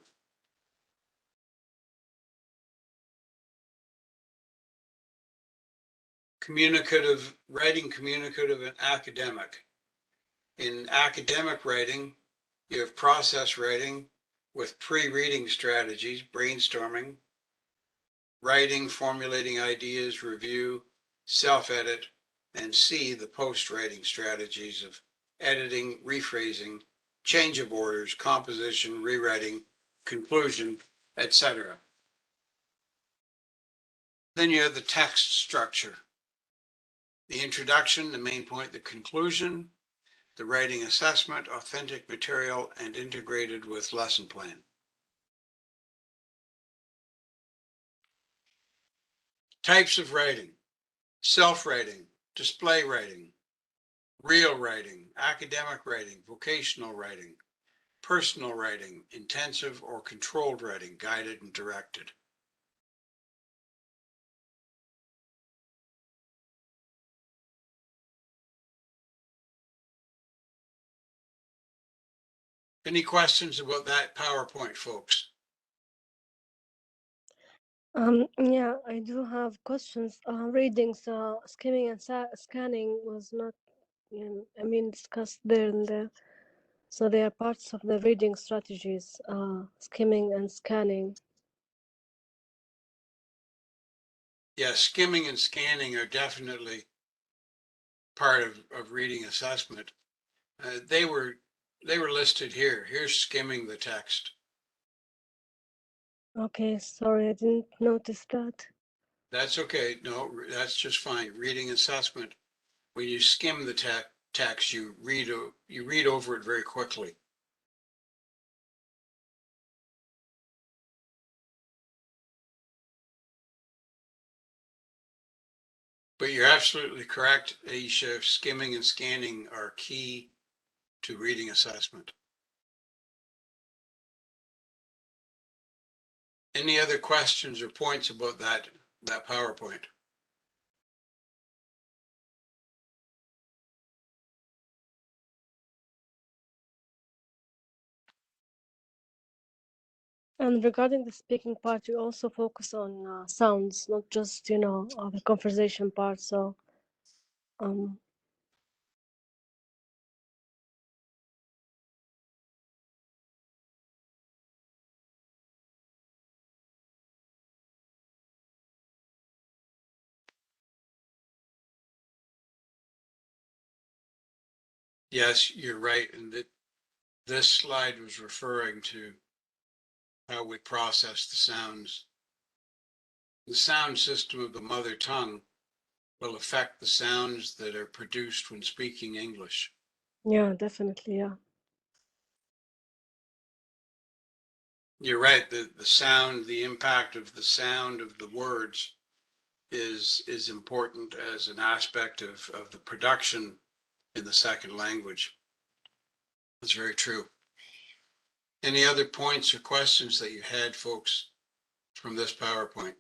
Communicative, writing communicative and academic. In academic writing, you have process writing with pre-reading strategies, brainstorming, writing, formulating ideas, review, self-edit, and C, the post-writing strategies of editing, rephrasing, change of orders, composition, rewriting, conclusion, etc. Then you have the text structure. The introduction, the main point, the conclusion, the writing assessment, authentic material, and integrated with lesson plan. Types of writing: self-writing, display writing, real writing, academic writing, vocational writing, personal writing, intensive or controlled writing, guided and directed. Any questions about that PowerPoint, folks? Yeah, I do have questions. Reading, so skimming and scanning was not, discussed there and there. So they are parts of the reading strategies, skimming and scanning. Yeah, skimming and scanning are definitely part of reading assessment. They were listed here. Here's skimming the text. Okay, sorry, I didn't notice that. That's okay. No, that's just fine. Reading assessment. When you skim the text, you read over it very quickly. But you're absolutely correct, Aisha. Skimming and scanning are key to reading assessment. Any other questions or points about that PowerPoint? And regarding the speaking part, you also focus on sounds, not just, the conversation part. So, um, Yes, you're right. And This slide was referring to how we process the sounds. The sound system of the mother tongue will affect the sounds that are produced when speaking English. Yeah, definitely. Yeah. You're right, the sound, the impact of the sound of the words is important as an aspect of the production in the second language. That's very true. Any other points or questions that you had, folks, from this PowerPoint?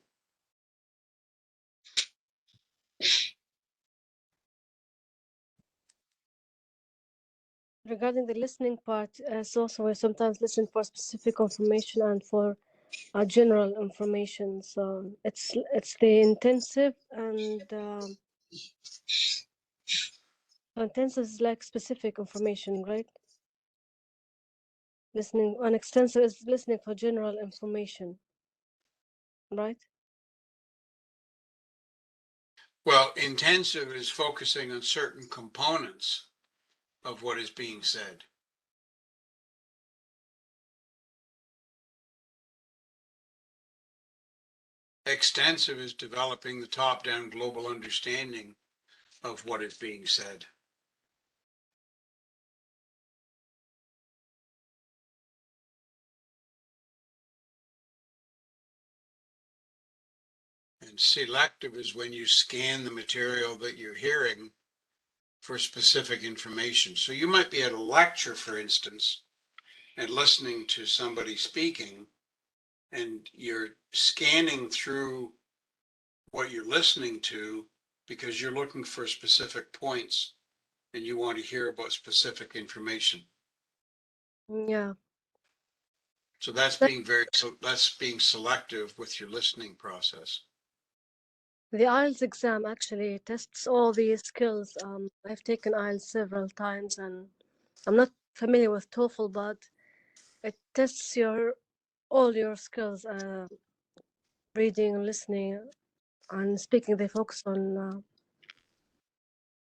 Regarding the listening part, it's also we sometimes listen for specific information and for general information. So it's the intensive and intensive is like specific information, right? Listening and extensive is listening for general information, right? Well, intensive is focusing on certain components of what is being said. Extensive is developing the top-down global understanding of what is being said. And selective is when you scan the material that you're hearing for specific information. So you might be at a lecture, for instance, and listening to somebody speaking, and you're scanning through what you're listening to because you're looking for specific points and you want to hear about specific information. Yeah. So that's being selective with your listening process. The IELTS exam actually tests all these skills. I've taken IELTS several times, and I'm not familiar with TOEFL, but it tests all your skills, reading, listening, and speaking. They focus on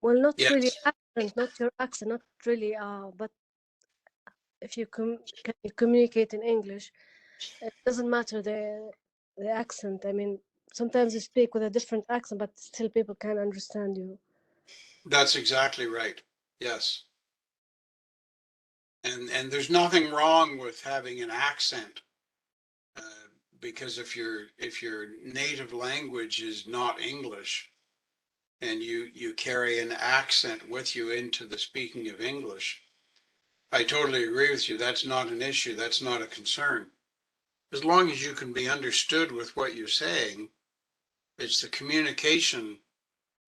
well, not really Yes, accent, not your accent, not really. But if you can you communicate in English, it doesn't matter the accent. I mean, sometimes you speak with a different accent, but still people can understand you. that's exactly right. Yes. And there's nothing wrong with having an accent, because if your native language is not English and you carry an accent with you into the speaking of English, I totally agree with you. That's not an issue. That's not a concern. As long as you can be understood with what you're saying, it's the communication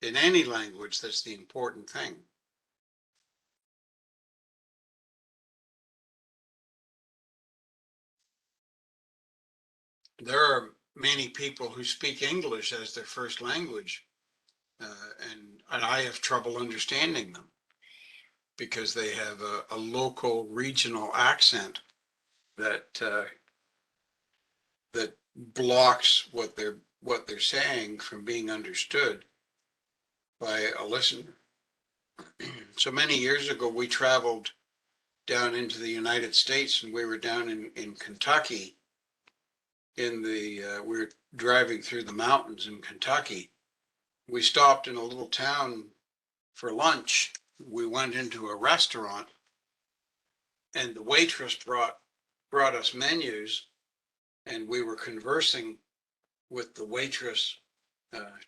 in any language that's the important thing. There are many people who speak English as their first language, and I have trouble understanding them because they have a local regional accent that that blocks what they're saying from being understood by a listener. So many years ago, we traveled down into the United States, and we were down in Kentucky. We were driving through the mountains in Kentucky. We stopped in a little town for lunch. We went into a restaurant, and the waitress brought us menus, and we were conversing with the waitress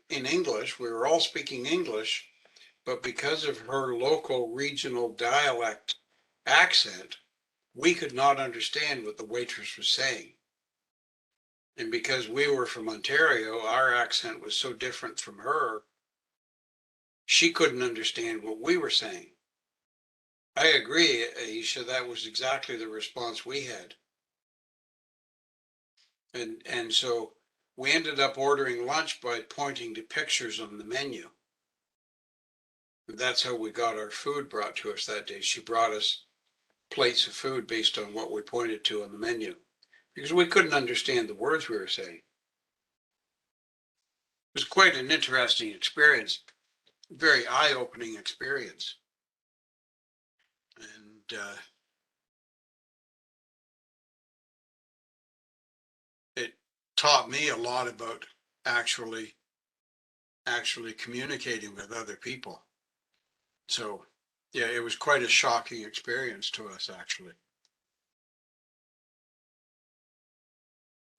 in English. We were all speaking English, but because of her local regional dialect accent, we could not understand what the waitress was saying. And because we were from Ontario, our accent was so different from her, she couldn't understand what we were saying. I agree, Aisha, that was exactly the response we had. And so we ended up ordering lunch by pointing to pictures on the menu. That's how we got our food brought to us that day. She brought us plates of food based on what we pointed to on the menu because we couldn't understand the words we were saying. It was quite an interesting experience, very eye-opening experience. And taught me a lot about actually communicating with other people. So yeah, it was quite a shocking experience to us, actually.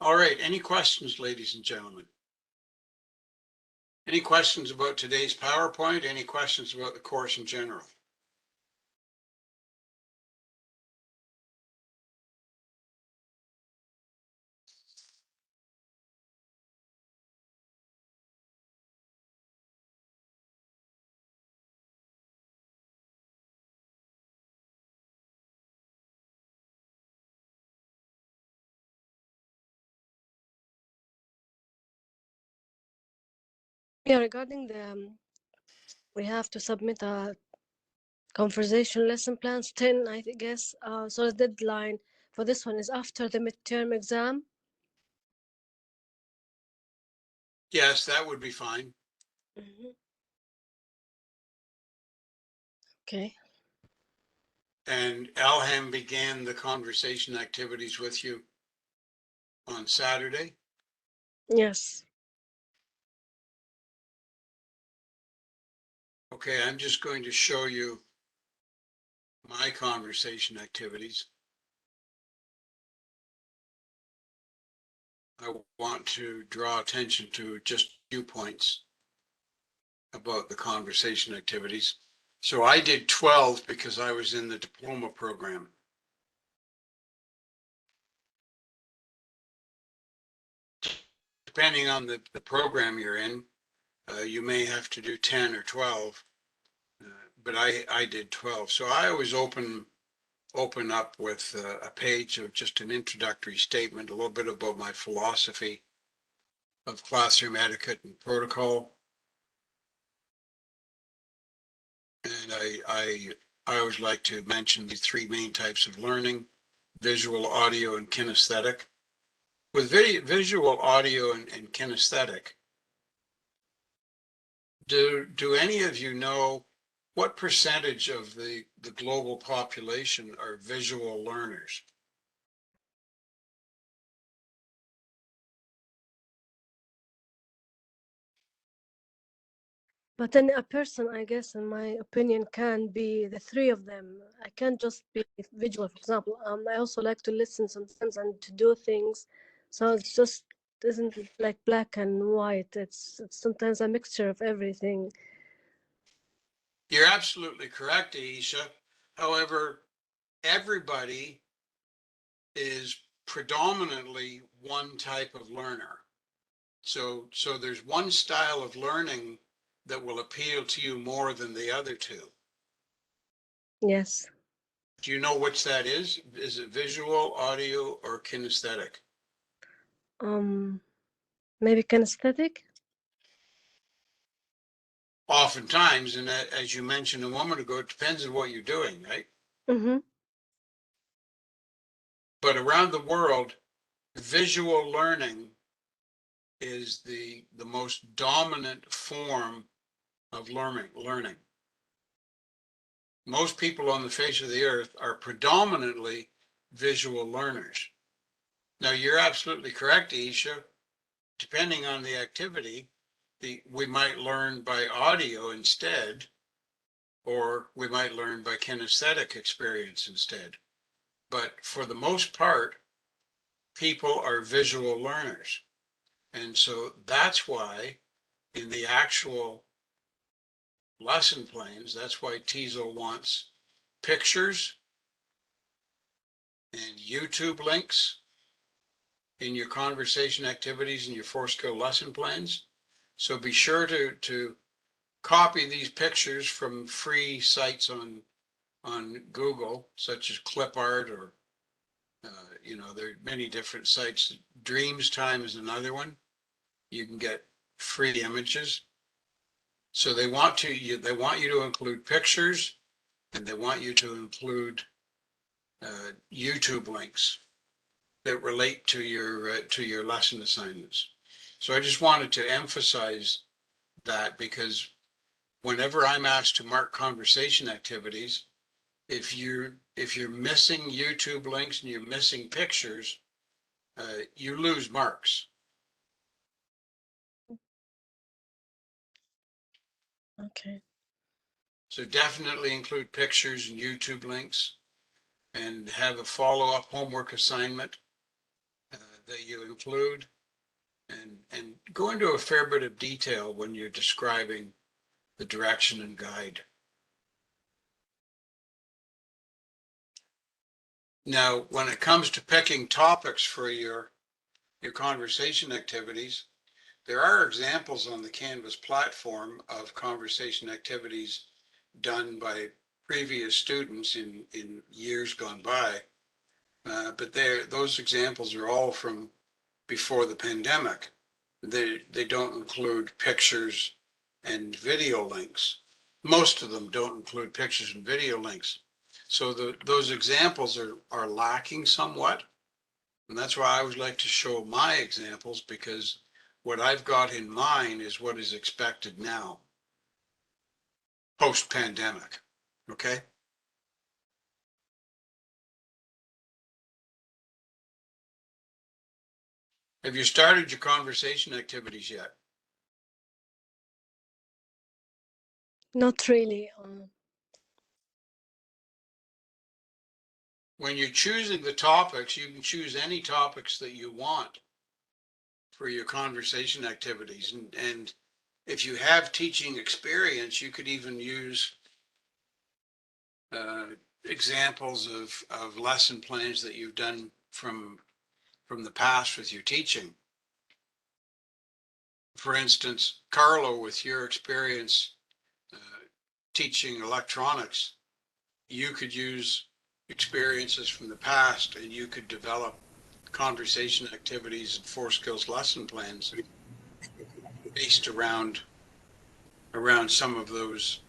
All right, any questions, ladies and gentlemen? Any questions about today's PowerPoint? Any questions about the course in general? Yeah, regarding the we have to submit a conversation lesson plans 10, I guess. So the deadline for this one is after the midterm exam. Yes, that would be fine. Okay. And Alham began the conversation activities with you on Saturday. Yes. Okay, I'm just going to show you my conversation activities. I want to draw attention to just a few points about the conversation activities. So I did 12 because I was in the diploma program. Depending on the program you're in, you may have to do 10 or 12, but I did 12. So I always open up with a page of just an introductory statement, a little bit about my philosophy of classroom etiquette and protocol. And I always like to mention the three main types of learning: visual, audio, and kinesthetic. With visual, audio, and kinesthetic, do any of you know what percentage of the global population are visual learners? But then a person, I guess, in my opinion, can be the three of them. I can't just be visual, for example. I also like to listen sometimes and to do things. So it's just isn't like black and white. It's sometimes a mixture of everything. You're absolutely correct, Aisha. However, everybody is predominantly one type of learner. So there's one style of learning that will appeal to you more than the other two. Yes. Do you know which that is? Is it visual, audio, or kinesthetic? Maybe kinesthetic. Oftentimes, and as you mentioned a moment ago, it depends on what you're doing, right? Mm-hmm. But around the world, visual learning is the most dominant form of learning. Most people on the face of the earth are predominantly visual learners. Now, you're absolutely correct, Isha. Depending on the activity, we might learn by audio instead, or we might learn by kinesthetic experience instead. But for the most part, people are visual learners. And so that's why in the actual lesson plans, that's why TESOL wants pictures and YouTube links in your conversation activities and your 4-skill lesson plans. So be sure to copy these pictures from free sites on Google, such as ClipArt, or there are many different sites. Dreams Time is another one. You can get free images. So they want you to include pictures, and they want you to include YouTube links that relate to your lesson assignments. So I just wanted to emphasize that, because whenever I'm asked to mark conversation activities, if you're missing YouTube links and you're missing pictures, you lose marks. Okay. So definitely include pictures and YouTube links and have a follow-up homework assignment that you include and go into a fair bit of detail when you're describing the direction and guide. Now, when it comes to picking topics for your conversation activities, there are examples on the Canvas platform of conversation activities done by previous students in years gone by. But those examples are all from before the pandemic. They don't include pictures and video links. Most of them don't include pictures and video links. So those examples are lacking somewhat. And that's why I always like to show my examples, because what I've got in mind is what is expected now, post-pandemic. Okay? Have you started your conversation activities yet? Not really. When you're choosing the topics, you can choose any topics that you want for your conversation activities. And if you have teaching experience, you could even use examples of lesson plans that you've done from the past with your teaching. For instance, Carlo, with your experience teaching electronics, you could use experiences from the past and you could develop conversation activities and 4 skills lesson plans based around some of those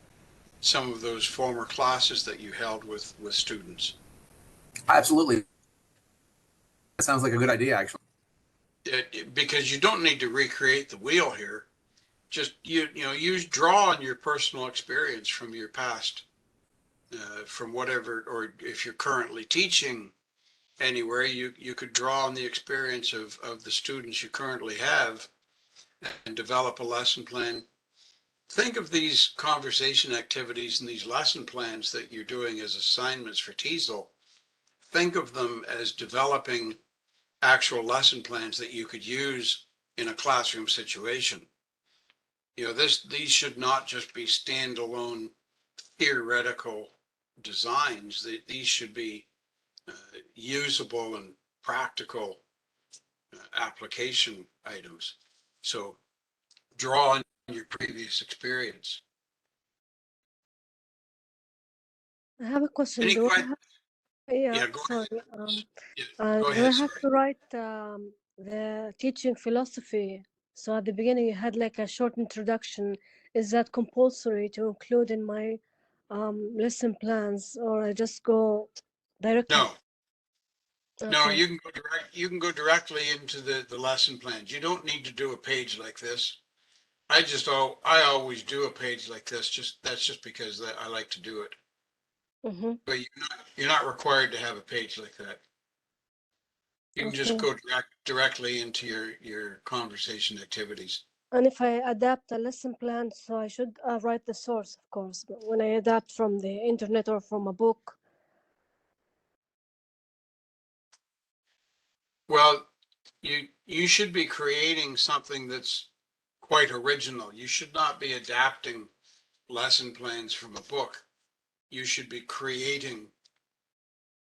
former classes that you held with students. Absolutely. That sounds like a good idea, actually. Because you don't need to recreate the wheel here. Just draw on your personal experience from your past, from whatever, or if you're currently teaching anywhere, you could draw on the experience of the students you currently have and develop a lesson plan. Think of these conversation activities and these lesson plans that you're doing as assignments for TESOL. Think of them as developing actual lesson plans that you could use in a classroom situation. These should not just be standalone theoretical designs. These should be usable and practical application items. So draw on your previous experience. I have a question. Any Do I questions? have, yeah, Yeah, go sorry. ahead. Go Do I ahead. have Sorry. to write the teaching philosophy? So at the beginning, you had like a short introduction. Is that compulsory to include in my lesson plans, or I just go directly? No, no, Okay. you can go directly into the lesson plans. You don't need to do a page like this. I always do a page like this. That's just because I like to do it. Mm-hmm. But you're not required to have a page like that. You can just Okay. go directly into your conversation activities. And if I adapt a lesson plan, so I should write the source, of course. But when I adapt from the internet or from a book, Well, you should be creating something that's quite original. You should not be adapting lesson plans from a book. You should be creating.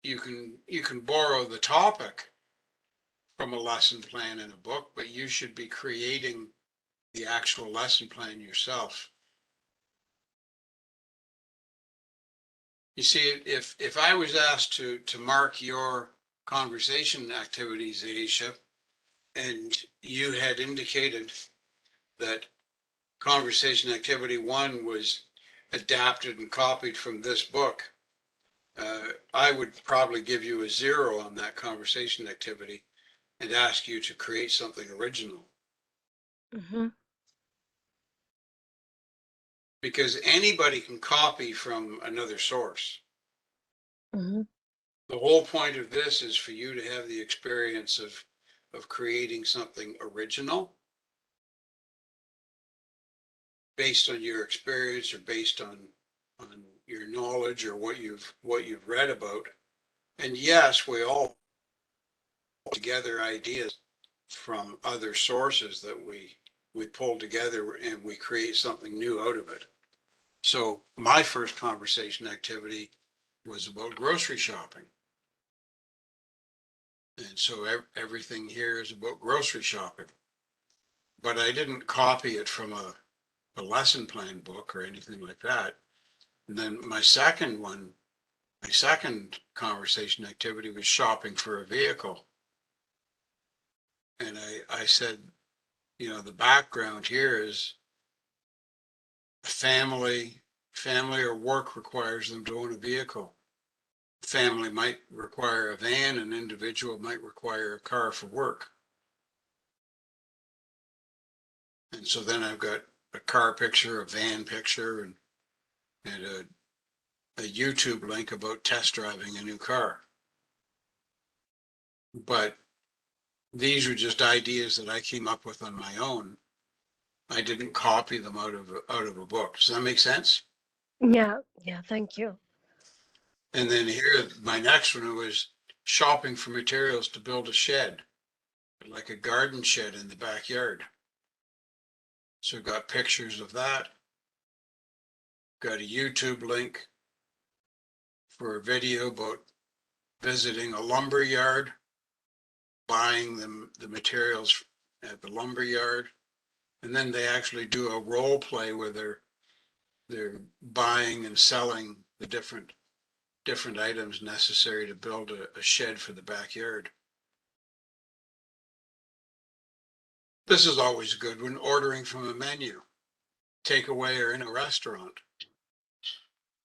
You can borrow the topic from a lesson plan in a book, but you should be creating the actual lesson plan yourself. You see, if I was asked to mark your conversation activities, Aisha, and you had indicated that conversation activity 1 was adapted and copied from this book, I would probably give you a 0 on that conversation activity and ask you to create something original. mm-hmm. Because anybody can copy from another source. Mm-hmm. The whole point of this is for you to have the experience of creating something original. based on your experience or based on your knowledge or what you've read about. And yes, we all put together ideas from other sources that we pull together and we create something new out of it. So my first conversation activity was about grocery shopping. And so everything here is about grocery shopping. But I didn't copy it from a lesson plan book or anything like that. And then my second conversation activity was shopping for a vehicle. And I said, the background here is family or work requires them to own a vehicle. Family might require a van, an individual might require a car for work. And so then I've got a car picture, a van picture, and a YouTube link about test driving a new car. But these were just ideas that I came up with on my own. I didn't copy them out of a book. Does that make sense? Yeah, thank you. And then here, my next one was shopping for materials to build a shed, like a garden shed in the backyard. So I've got pictures of that. Got a YouTube link for a video about visiting a lumber yard, buying the materials at the lumber yard. And then they actually do a role play where they're buying and selling the different items necessary to build a shed for the backyard. This is always good when ordering from a menu, takeaway or in a restaurant.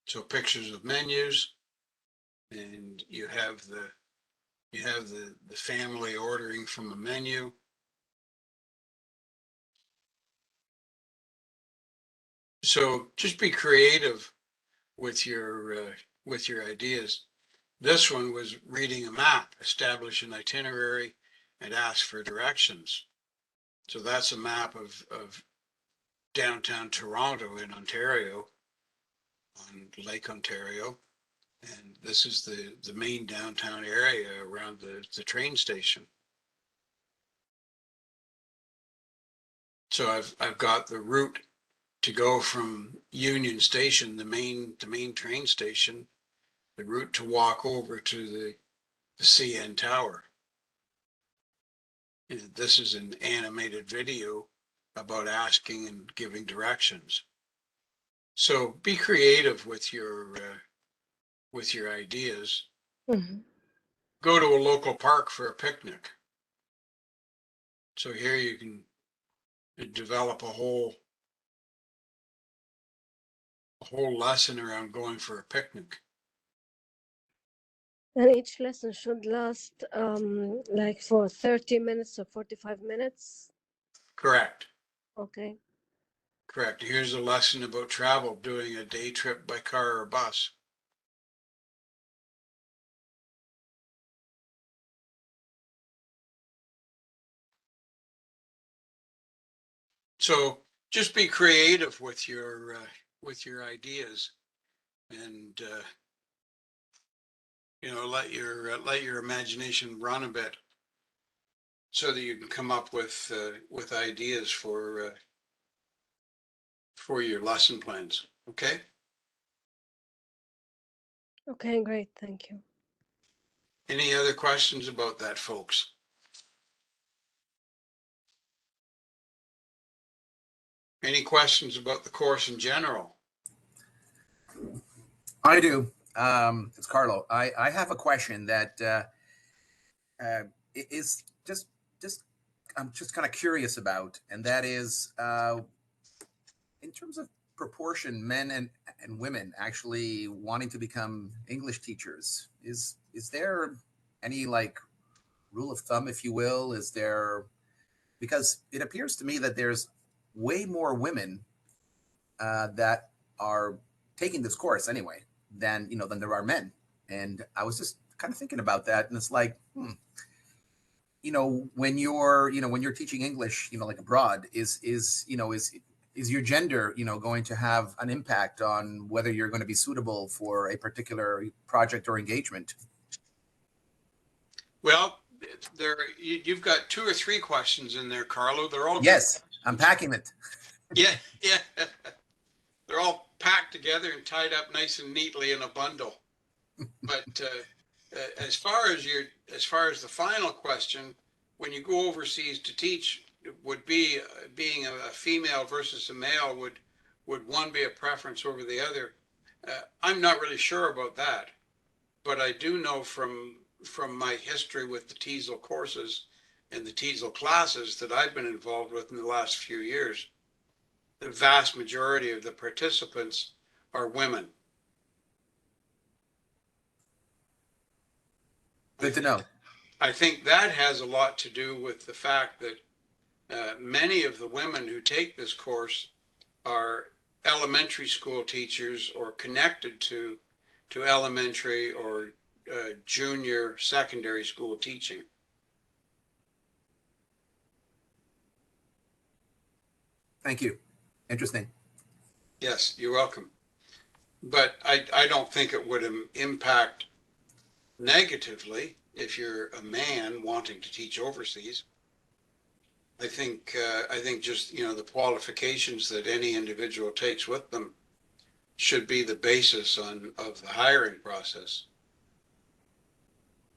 So pictures of menus, and you have the family ordering from a menu. So just be creative with your ideas. This one was reading a map, establish an itinerary, and ask for directions. So that's a map of downtown Toronto in Ontario, on Lake Ontario. And this is the main downtown area around the train station. So I've got the route to go from Union Station, the main train station, the route to walk over to the CN Tower. And this is an animated video about asking and giving directions. So be creative with your ideas. Mhm. Go to a local park for a picnic. So here you can develop a whole lesson around going for a picnic. And each lesson should last like for 30 minutes or 45 minutes. Correct. Okay. Correct. Here's a lesson about travel, doing a day trip by car or bus. So just be creative with your ideas, and let your imagination run a bit, so that you can come up with ideas for your lesson plans. Okay. Okay, great. Thank you. Any other questions about that, folks? Any questions about the course in general? I do. It's Carlo. I have a question that is just I'm just kind of curious about, and that is in terms of proportion, men and women actually wanting to become English teachers. Is there any like rule of thumb, if you will? Is there, because it appears to me that there's way more women that are taking this course anyway than there are men. And I was just kind of thinking about that, and it's like, when you're teaching English, like abroad, is is your gender, going to have an impact on whether you're going to be suitable for a particular project or engagement? Well, you've got 2 or 3 questions in there, Carlo. They're all good. Yes, I'm packing it. Yeah, yeah. They're all packed together and tied up nice and neatly in a bundle. But as far as the final question, when you go overseas to teach, would be being a female versus a male, would one be a preference over the other? I'm not really sure about that, but I do know from my history with the TESOL courses and the TESOL classes that I've been involved with in the last few years, the vast majority of the participants are women. Good to know. I think that has a lot to do with the fact that many of the women who take this course are elementary school teachers or connected to elementary or junior secondary school teaching. Thank you. Interesting. Yes, you're welcome. But I don't think it would impact negatively if you're a man wanting to teach overseas. I think just, the qualifications that any individual takes with them should be the basis of the hiring process.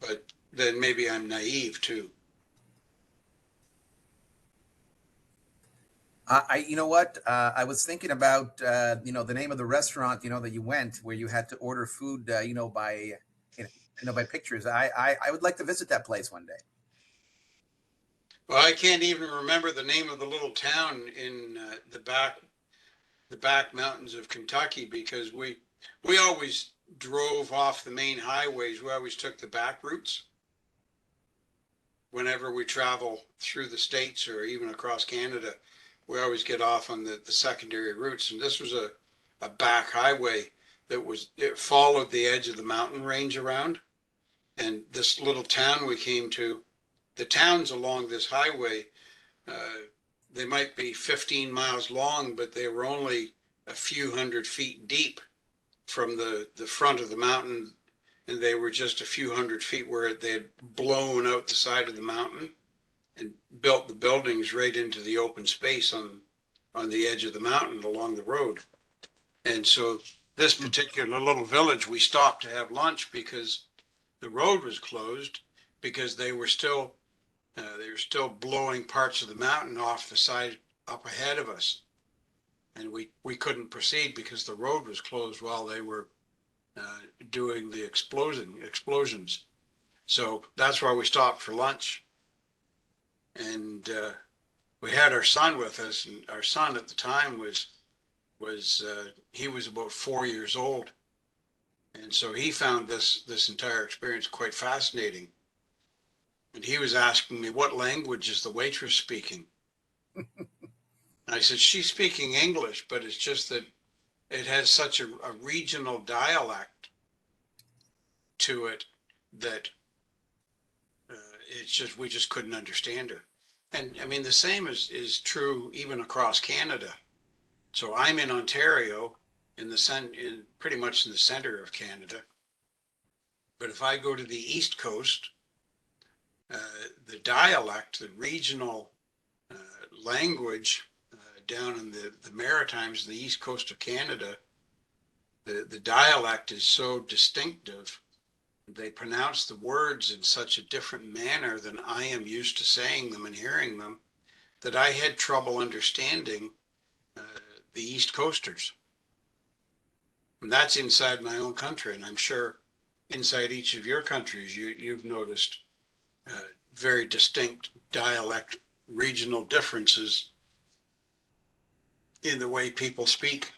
But then maybe I'm naive too. You know what? I was thinking about, the name of the restaurant, that you went where you had to order food, by pictures. I would like to visit that place one day. Well, I can't even remember the name of the little town in the back mountains of Kentucky because we always drove off the main highways. We always took the back routes whenever we travel through the States or even across Canada. We always get off on the secondary routes. And this was a back highway it followed the edge of the mountain range around. And this little town we came to, the towns along this highway, they might be 15 miles long, but they were only a few hundred feet deep from the front of the mountain. And they were just a few hundred feet where they had blown out the side of the mountain and built the buildings right into the open space on the edge of the mountain along the road. And so this particular little village, we stopped to have lunch because the road was closed because they were still blowing parts of the mountain off the side up ahead of us. And we couldn't proceed because the road was closed while they were doing the explosions. So that's why we stopped for lunch. And we had our son with us, and our son at the time he was about 4 years old. And so he found this entire experience quite fascinating. And he was asking me, what language is the waitress speaking? I said, she's speaking English, but it's just that it has such a regional dialect to it that we just couldn't understand her. And I mean, the same is true even across Canada. So I'm in Ontario, pretty much in the center of Canada. But if I go to the East Coast, the dialect, the regional language down in the Maritimes, the East Coast of Canada, the dialect is so distinctive. They pronounce the words in such a different manner than I am used to saying them and hearing them that I had trouble understanding the East Coasters. And that's inside my own country. And I'm sure inside each of your countries, you've noticed very distinct dialect regional differences in the way people speak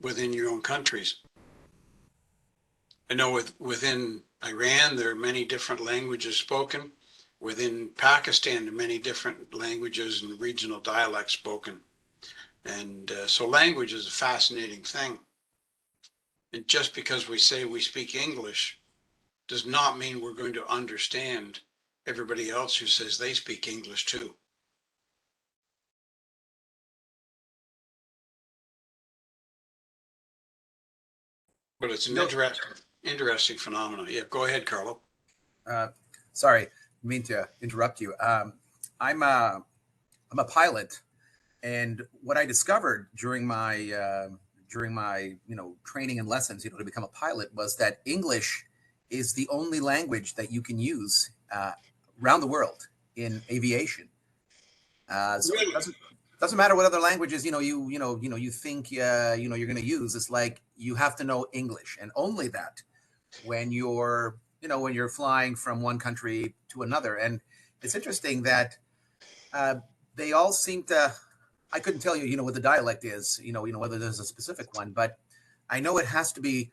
within your own countries. I know within Iran, there are many different languages spoken. Within Pakistan, there are many different languages and regional dialects spoken. And so language is a fascinating thing. And just because we say we speak English does not mean we're going to understand everybody else who says they speak English too. But it's an No. interesting phenomenon. Yeah, go ahead, Carlo. Sorry, I mean to interrupt you. I'm a pilot, and what I discovered during my training and lessons, to become a pilot, was that English is the only language that you can use around the world in aviation. So Really? it doesn't matter what other languages you think you're going to use. It's like you have to know English, and only that when you're flying from one country to another. And it's interesting that they all seem to. I couldn't tell you, what the dialect is, whether there's a specific one, but I know it has to be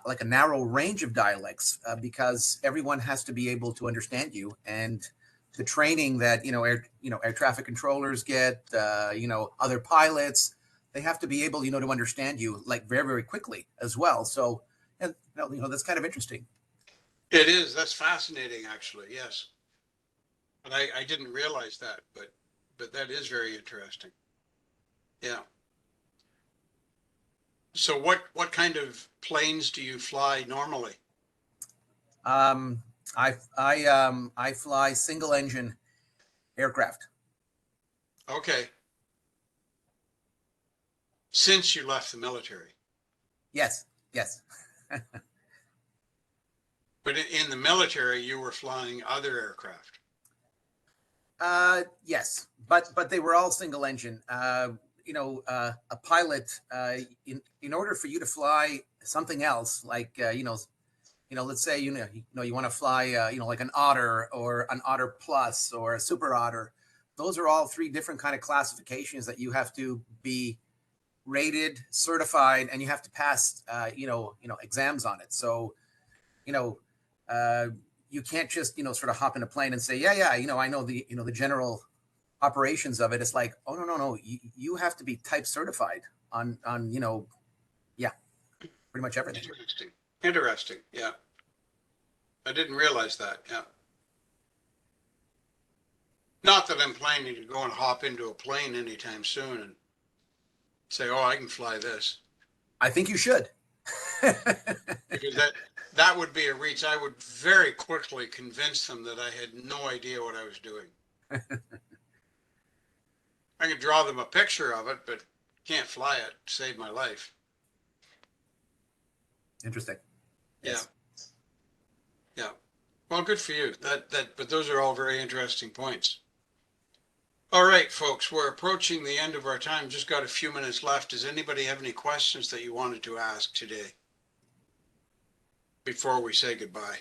like a narrow range of dialects because everyone has to be able to understand you, and the training that air traffic controllers get, other pilots, they have to be able to understand you like very, very quickly as well. So, and that's kind of interesting. It is. That's fascinating, actually. Yes. And I didn't realize that, but that is very interesting. Yeah. So what kind of planes do you fly normally? I fly single engine aircraft. Okay. Since you left the military. Yes. But in the military, you were flying other aircraft. Yes, but they were all single engine. A pilot, in order for you to fly something else, like let's say you want to fly like an Otter or an Otter Plus or a Super Otter. Those are all three different kind of classifications that you have to be rated, certified, and you have to pass exams on it. So you can't just sort of hop in a plane and say yeah I know the general operations of it. It's like, oh no, you have to be type certified on yeah, pretty much everything. Interesting. Yeah, I didn't realize that. Yeah, not that I'm planning to go and hop into a plane anytime soon and say, oh, I can fly this. I think you should. Because that would be a reach. I would very quickly convince them that I had no idea what I was doing. I could draw them a picture of it, but can't fly it to save my life. Interesting. Yes. Yeah. Well, good for you. But those are all very interesting points. All right, folks, we're approaching the end of our time. Just got a few minutes left. Does anybody have any questions that you wanted to ask today before we say goodbye?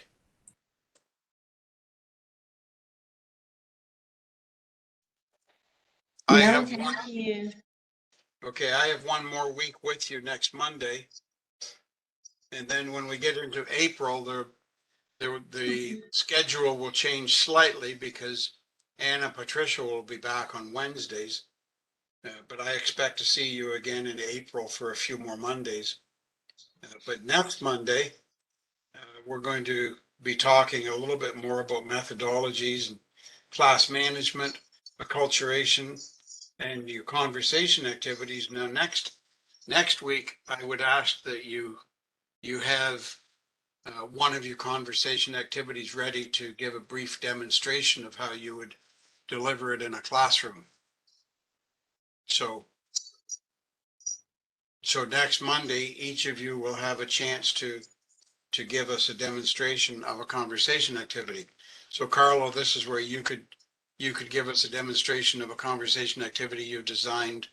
No, I have thank one. you. Okay, I have one more week with you next Monday. And then when we get into April, the schedule will change slightly because Anna Patricia will be back on Wednesdays. But I expect to see you again in April for a few more Mondays. But next Monday, we're going to be talking a little bit more about methodologies and class management, acculturation, and your conversation activities. Now, next week, I would ask that you have one of your conversation activities ready to give a brief demonstration of how you would deliver it in a classroom. So next Monday, each of you will have a chance to give us a demonstration of a conversation activity. So Carlo, this is where you could give us a demonstration of a conversation activity you designed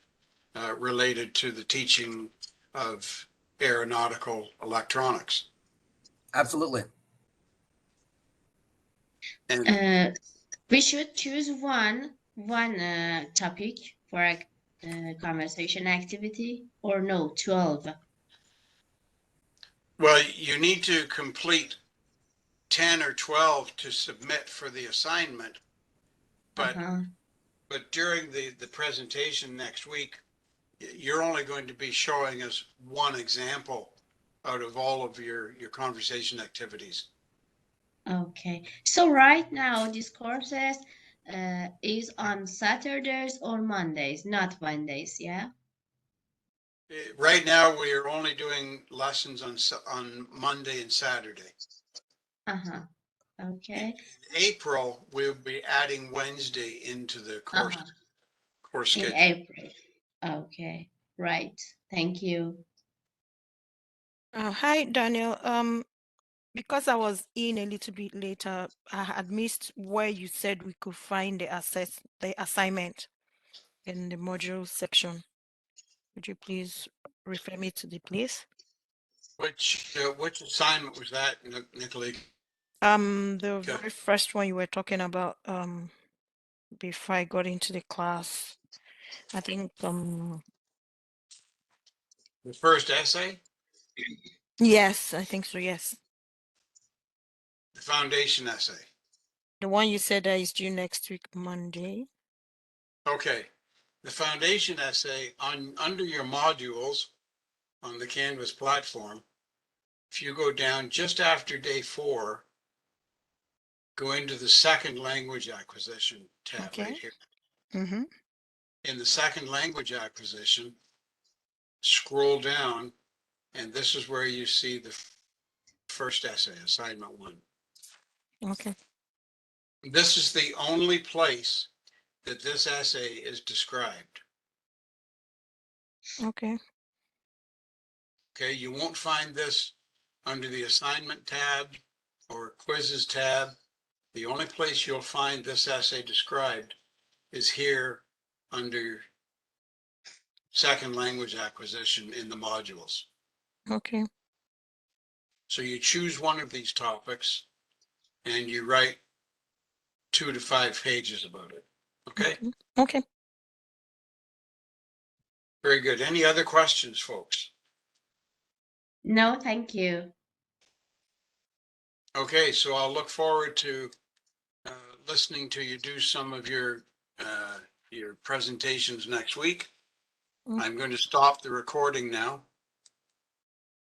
related to the teaching of aeronautical electronics. Absolutely. And We should choose one topic for a conversation activity, or no, 12. well, you need to complete 10 or 12 to submit for the assignment. But but during the presentation next week, you're only going to be showing us one example out of all of your conversation activities. Okay, so right now this courses is on Saturdays or Mondays, not Mondays, yeah? Right now, we are only doing lessons on Monday and Saturday. Uh-huh. Okay. In April, we'll be adding Wednesday into the course Uh-huh. In schedule. April. Okay. Right. Thank you. Hi, Daniel. Because I was in a little bit later, I had missed where you said we could find the assignment in the module section. Would you please refer me to the place? Which assignment was that, Nicolai? The Okay. very first one you were talking about, before I got into the class. I think, The first essay, yes, I think so, yes. the foundation essay. The one you said that is due next week, Monday. Okay. The foundation essay under your modules on the Canvas platform, if you go down just after day 4, go into the second language acquisition tab Okay. right here. Mm-hmm. In the second language acquisition, scroll down, and this is where you see the first essay, assignment 1. Okay. This is the only place that this essay is described. Okay. Okay, you won't find this under the assignment tab or quizzes tab. The only place you'll find this essay described is here under second language acquisition in the modules. Okay. So you choose one of these topics and you write 2 to 5 pages about it. Okay, Okay. very good. Any other questions, folks? No, thank you. Okay, so I'll look forward to listening to you do some of your presentations next week. Mm. I'm going to stop the recording now.